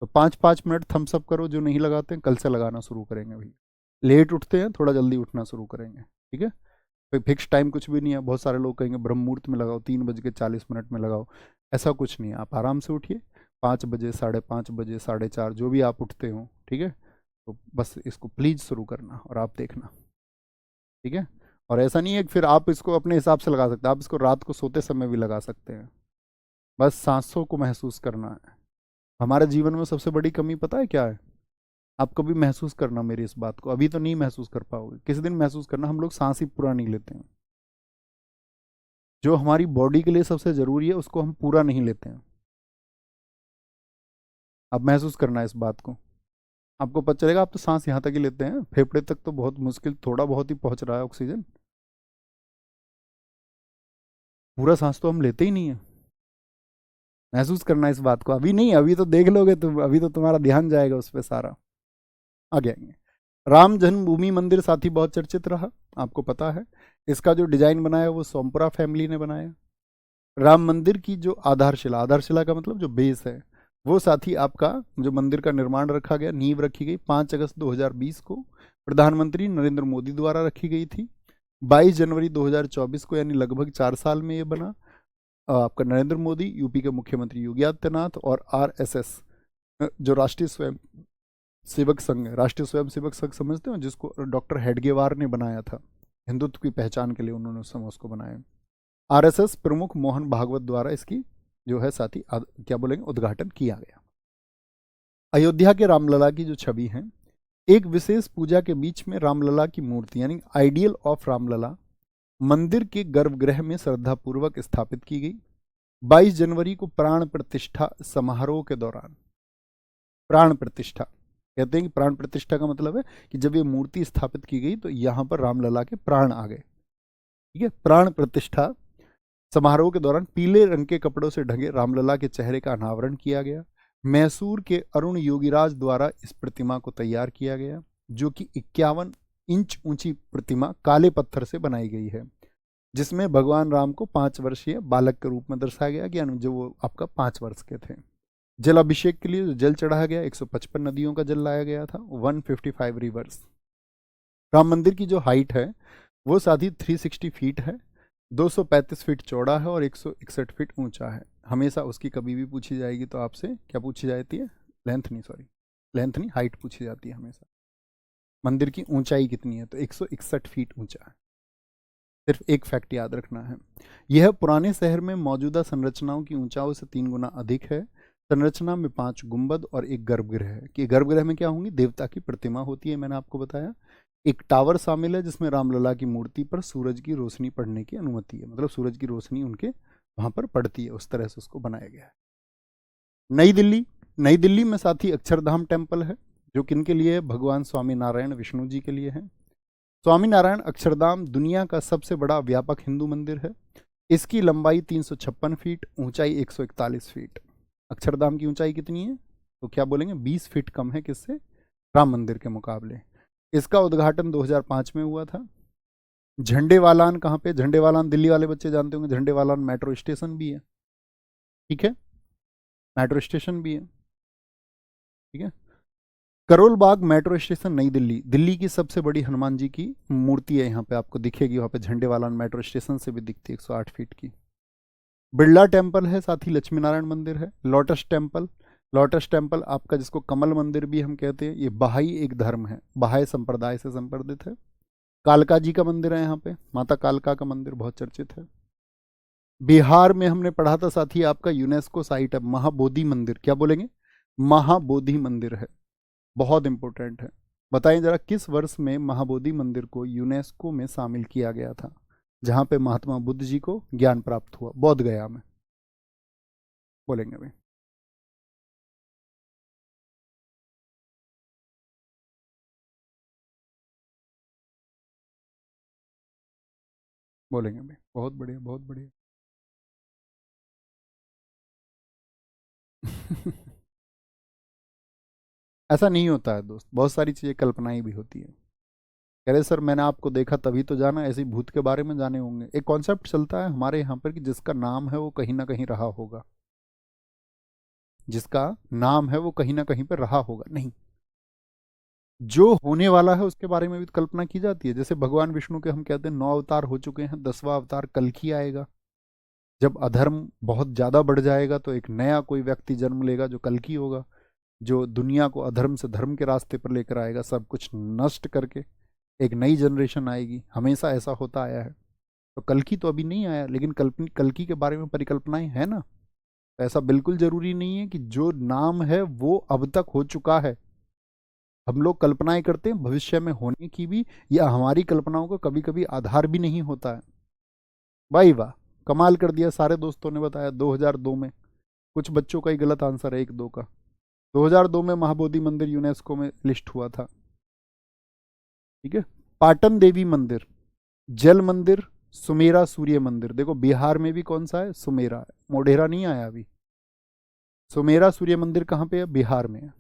A: तो 5-5 मिनट थम्स अप करो, जो नहीं लगाते हैं कल से लगाना शुरू करेंगे भाई। लेट उठते हैं, थोड़ा जल्दी उठना शुरू करेंगे, ठीक है? कोई फिक्स टाइम कुछ भी नहीं है। बहुत सारे लोग कहेंगे ब्रह्म मुहूर्त में लगाओ, 3:40 में लगाओ, ऐसा कुछ नहीं है। आप आराम से उठिए, 5 बजे, 5:30 बजे, 4:30, जो भी आप उठते हो, ठीक है? तो बस इसको प्लीज शुरू करना और आप देखना, ठीक है? और ऐसा नहीं है कि फिर आप इसको अपने हिसाब से लगा सकते हैं, आप इसको रात को सोते समय भी लगा सकते हैं। बस सांसों को महसूस करना है। हमारे जीवन में सबसे बड़ी कमी पता है क्या है? आप कभी महसूस करना मेरी इस बात को, अभी तो नहीं महसूस कर पाओगे, किसी दिन महसूस करना, हम लोग सांस ही पूरा नहीं लेते हैं। जो हमारी बॉडी के लिए सबसे ज़रूरी है उसको हम पूरा नहीं लेते हैं। अब महसूस करना है इस बात को। आपको पता चलेगा, आप तो सांस यहाँ तक ही लेते हैं, फेफड़े तक तो बहुत मुश्किल, थोड़ा बहुत ही पहुंच रहा है ऑक्सीजन, पूरा सांस तो हम लेते ही नहीं है। महसूस करना इस बात को, अभी नहीं, अभी तो देख लोगे तुम, अभी तो तुम्हारा ध्यान जाएगा उस पर सारा। आगे आएंगे। राम जन्मभूमि मंदिर साथी बहुत चर्चित रहा, आपको पता है। इसका जो डिजाइन बनाया वो सोमपुरा फैमिली ने बनाया। राम मंदिर की जो आधारशिला, आधारशिला का मतलब जो बेस है, वो साथी आपका जो मंदिर का निर्माण रखा गया, नींव रखी गई 5 अगस्त 2020 को प्रधानमंत्री नरेंद्र मोदी द्वारा रखी गई थी। 22 जनवरी 2024 को, यानी लगभग 4 साल में ये बना। आपका नरेंद्र मोदी, यूपी के मुख्यमंत्री योगी आदित्यनाथ और आरएसएस जो राष्ट्रीय स्वयं सेवक संघ है, राष्ट्रीय स्वयं सेवक संघ समझते हो, जिसको डॉक्टर हेडगेवार ने बनाया था, हिंदुत्व की पहचान के लिए उन्होंने उस समय उसको बनाया। आरएसएस प्रमुख मोहन भागवत द्वारा इसकी जो है साथी क्या बोलेंगे उद्घाटन किया गया। अयोध्या के रामलला की जो छवि है, एक विशेष पूजा के बीच में रामलला की मूर्ति यानी आइडियल ऑफ रामलला मंदिर के गर्भगृह में श्रद्धापूर्वक स्थापित की गई। 22 जनवरी को प्राण प्रतिष्ठा समारोह के दौरान, प्राण प्रतिष्ठा कहते हैं कि प्राण प्रतिष्ठा का मतलब है कि जब ये मूर्ति स्थापित की गई तो यहां पर रामलला के प्राण आ गए, ठीक है। प्राण प्रतिष्ठा समारोह के दौरान पीले रंग के कपड़ों से ढके रामलला के चेहरे का अनावरण किया गया। मैसूर के अरुण योगीराज द्वारा इस प्रतिमा को तैयार किया गया, जो कि 51 इंच ऊंची प्रतिमा काले पत्थर से बनाई गई है, जिसमें भगवान राम को 5 वर्षीय बालक के रूप में दर्शाया गया, कि जो वो आपका 5 वर्ष के थे। जल अभिषेक के लिए जो जल चढ़ाया गया, 155 नदियों का जल लाया गया था, 155 रिवर्स। राम मंदिर की जो हाइट है वो साथी 360 फीट है, 235 फीट चौड़ा है और 161 फीट ऊंचा है। हमेशा उसकी कभी भी पूछी जाएगी तो आपसे क्या पूछी जाती है, लेंथ नहीं, हाइट पूछी जाती है हमेशा। मंदिर की ऊंचाई कितनी है, तो 161 फीट ऊंचा है। सिर्फ एक फैक्ट याद रखना है, यह पुराने शहर में मौजूदा संरचनाओं की ऊंचाई से 3 गुना अधिक है। संरचना में 5 गुंबद और एक गर्भगृह है, कि गर्भगृह में क्या होंगी, देवता की प्रतिमा होती है, मैंने आपको बताया। एक टावर शामिल है जिसमें रामलला की मूर्ति पर सूरज की रोशनी पड़ने की अनुमति है, मतलब सूरज की रोशनी उनके वहां पर पड़ती है, उस तरह से उसको बनाया गया है। नई दिल्ली में साथी अक्षरधाम टेम्पल है, जो किन के लिए है, भगवान स्वामी नारायण विष्णु जी के लिए है। स्वामी नारायण अक्षरधाम दुनिया का सबसे बड़ा व्यापक हिंदू मंदिर है। इसकी लंबाई 356 फीट, ऊंचाई 141 फीट। अक्षरधाम की ऊंचाई कितनी है, तो क्या बोलेंगे 20 फीट कम है किससे, राम मंदिर के मुकाबले। इसका उद्घाटन 2005 में हुआ था। झंडेवालान कहाँ पे, झंडेवालान दिल्ली वाले बच्चे जानते होंगे, झंडेवालान मेट्रो स्टेशन भी है, ठीक है, मेट्रो स्टेशन भी है, ठीक है। करोल बाग मेट्रो स्टेशन नई दिल्ली, दिल्ली की सबसे बड़ी हनुमान जी की मूर्ति है, यहाँ पे आपको दिखेगी, वहाँ पे झंडेवालान मेट्रो स्टेशन से भी दिखती है, 108 फीट की। बिरला टेम्पल है साथी, लक्ष्मी नारायण मंदिर है। लोटस टेम्पल आपका जिसको कमल मंदिर भी हम कहते हैं, ये बहाई एक धर्म है, बहाई संप्रदाय से संबंधित है। कालका जी का मंदिर है यहाँ पे, माता कालका का मंदिर बहुत चर्चित है। बिहार में हमने पढ़ा था साथी, आपका यूनेस्को साइट है महाबोधि मंदिर, क्या बोलेंगे, महाबोधि मंदिर है, बहुत इंपॉर्टेंट है। बताएं जरा किस वर्ष में महाबोधि मंदिर को यूनेस्को में शामिल किया गया था, जहां पे महात्मा बुद्ध जी को ज्ञान प्राप्त हुआ, बोध गया में, बोलेंगे भाई, बोलेंगे भाई, बहुत बढ़िया बहुत बढ़िया। ऐसा नहीं होता है दोस्त, बहुत सारी चीजें कल्पनाएं भी होती है। कह रहे सर मैंने आपको देखा तभी तो जाना, ऐसे ही भूत के बारे में जाने होंगे। एक कॉन्सेप्ट चलता है हमारे यहाँ पर कि जिसका नाम है वो कहीं ना कहीं रहा होगा, जिसका नाम है वो कहीं ना कहीं पर रहा होगा, नहीं, जो होने वाला है उसके बारे में भी कल्पना की जाती है। जैसे भगवान विष्णु के हम कहते हैं 9 अवतार हो चुके हैं, 10वां अवतार कल की आएगा। जब अधर्म बहुत ज्यादा बढ़ जाएगा तो एक नया कोई व्यक्ति जन्म लेगा जो कल की होगा, जो दुनिया को अधर्म से धर्म के रास्ते पर लेकर आएगा, सब कुछ नष्ट करके एक नई जनरेशन आएगी। हमेशा ऐसा होता आया है। तो कल की तो अभी नहीं आया, लेकिन कल की के बारे में परिकल्पनाएं है ना। तो ऐसा बिल्कुल जरूरी नहीं है कि जो नाम है वो अब तक हो चुका है। हम लोग कल्पनाएं करते हैं भविष्य में होने की भी, या हमारी कल्पनाओं का कभी कभी आधार भी नहीं होता है। भाई वाह, कमाल कर दिया, सारे दोस्तों ने बताया 2002 में। कुछ बच्चों का ही गलत आंसर है, 1 2 का। 2002 में महाबोधि मंदिर यूनेस्को में लिस्ट हुआ था। ठीक है। पाटन देवी मंदिर, जल मंदिर, सुमेरा सूर्य मंदिर। देखो बिहार में भी कौन सा है? सुमेरा है, मोढेरा नहीं आया अभी। सुमेरा सूर्य मंदिर कहाँ पे है? बिहार में है।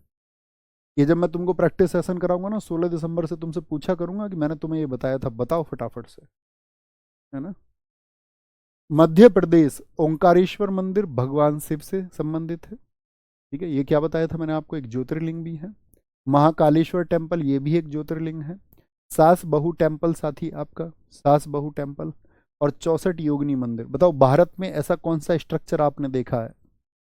A: ये जब मैं तुमको प्रैक्टिस सेशन कराऊंगा ना 16 दिसंबर से, तुमसे पूछा करूंगा कि मैंने तुम्हें ये बताया था, बताओ फटाफट से, है ना। मध्य प्रदेश, ओंकारेश्वर मंदिर भगवान शिव से संबंधित है। ठीक है, ये क्या बताया था मैंने आपको? एक ज्योतिर्लिंग भी है। महाकालेश्वर टेम्पल, ये भी एक ज्योतिर्लिंग है। सास बहू टेम्पल साथी आपका, सास बहू टेम्पल। और 64 योगिनी मंदिर। बताओ भारत में ऐसा कौन सा स्ट्रक्चर आपने देखा है?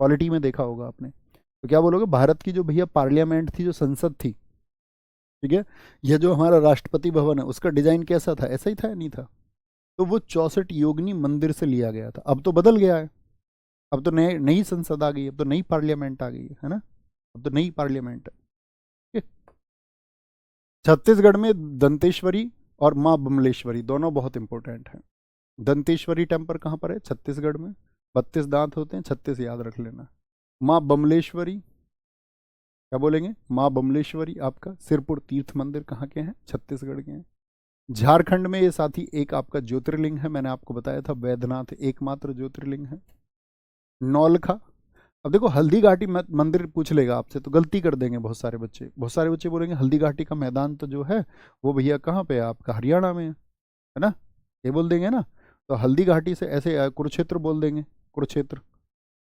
A: पॉलिटी में देखा होगा आपने, तो क्या बोलोगे? भारत की जो भैया पार्लियामेंट थी, जो संसद थी, ठीक है, यह जो हमारा राष्ट्रपति भवन है, उसका डिजाइन कैसा था? ऐसा ही था या नहीं था? तो वो 64 योगिनी मंदिर से लिया गया था। अब तो बदल गया है, अब तो नई नई संसद आ गई है, अब तो नई पार्लियामेंट आ गई है ना। अब तो नई पार्लियामेंट है। छत्तीसगढ़ में दंतेश्वरी और माँ बमलेश्वरी दोनों बहुत इंपॉर्टेंट हैं। दंतेश्वरी टेम्पल कहाँ पर है? छत्तीसगढ़ में। 32 दांत होते हैं, 36 याद रख लेना। माँ बमलेश्वरी, क्या बोलेंगे? माँ बमलेश्वरी आपका सिरपुर तीर्थ मंदिर कहाँ के हैं? छत्तीसगढ़ के हैं। झारखंड में ये साथी एक आपका ज्योतिर्लिंग है, मैंने आपको बताया था, वैद्यनाथ एकमात्र ज्योतिर्लिंग है। नौलखा। अब देखो हल्दी घाटी मंदिर पूछ लेगा आपसे तो गलती कर देंगे बहुत सारे बच्चे बोलेंगे हल्दी घाटी का मैदान तो जो है वो भैया कहाँ पे है आपका? हरियाणा में है ना, ये बोल देंगे ना। तो हल्दी घाटी से ऐसे कुरुक्षेत्र बोल देंगे, कुरुक्षेत्र।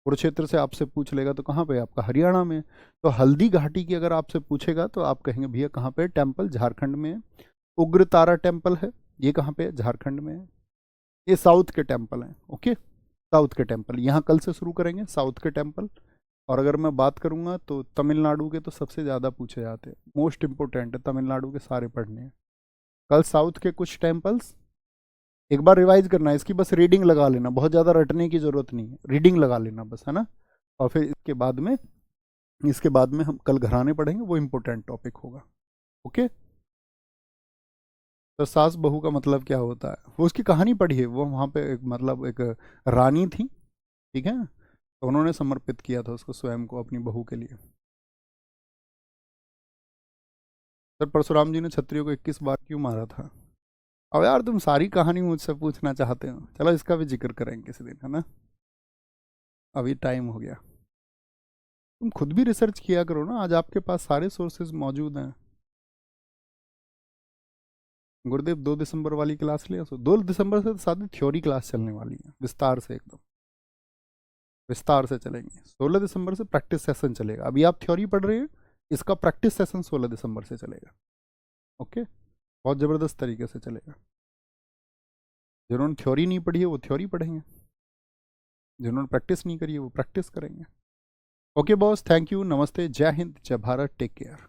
A: कुरुक्षेत्र से आपसे पूछ लेगा तो कहाँ पे है आपका? हरियाणा में। तो हल्दी घाटी की अगर आपसे पूछेगा तो आप कहेंगे भैया कहाँ पे? टेम्पल झारखंड में है। उग्र तारा टेम्पल है, ये कहाँ पे है? झारखंड में है। ये साउथ के टेम्पल हैं, ओके। साउथ के टेम्पल यहाँ कल से शुरू करेंगे, साउथ के टेम्पल। और अगर मैं बात करूँगा तो तमिलनाडु के तो सबसे ज़्यादा पूछे जाते हैं, मोस्ट इंपोर्टेंट है, तमिलनाडु के सारे पढ़ने हैं। कल साउथ के कुछ टेम्पल्स एक बार रिवाइज करना है, इसकी बस रीडिंग लगा लेना, बहुत ज़्यादा रटने की ज़रूरत नहीं है, रीडिंग लगा लेना बस, है ना। और फिर इसके बाद में हम कल घराने पढ़ेंगे, वो इंपॉर्टेंट टॉपिक होगा, ओके। तो सास बहू का मतलब क्या होता है? वो उसकी कहानी पढ़ी है, वो वहाँ पे एक मतलब एक रानी थी, ठीक है, तो उन्होंने समर्पित किया था उसको स्वयं को अपनी बहू के लिए। सर परशुराम जी ने क्षत्रियो को 21 बार क्यों मारा था? अब यार तुम सारी कहानी मुझसे पूछना चाहते हो, चलो इसका भी जिक्र करेंगे किसी दिन, है ना। अभी टाइम हो गया, तुम खुद भी रिसर्च किया करो ना, आज आपके पास सारे सोर्सेज मौजूद हैं। गुरुदेव 2 दिसंबर वाली क्लास ले, 2 दिसंबर से तो सारी थ्योरी क्लास चलने वाली है, विस्तार से, एकदम विस्तार से चलेंगे। 16 दिसंबर से प्रैक्टिस सेशन चलेगा, अभी आप थ्योरी पढ़ रहे हैं, इसका प्रैक्टिस सेशन 16 दिसंबर से चलेगा, ओके। बहुत ज़बरदस्त तरीके से चलेगा। जिन्होंने थ्योरी नहीं पढ़ी है वो थ्योरी पढ़ेंगे, जिन्होंने प्रैक्टिस नहीं करी है वो प्रैक्टिस करेंगे। ओके बॉस, थैंक यू, नमस्ते, जय हिंद, जय भारत, टेक केयर।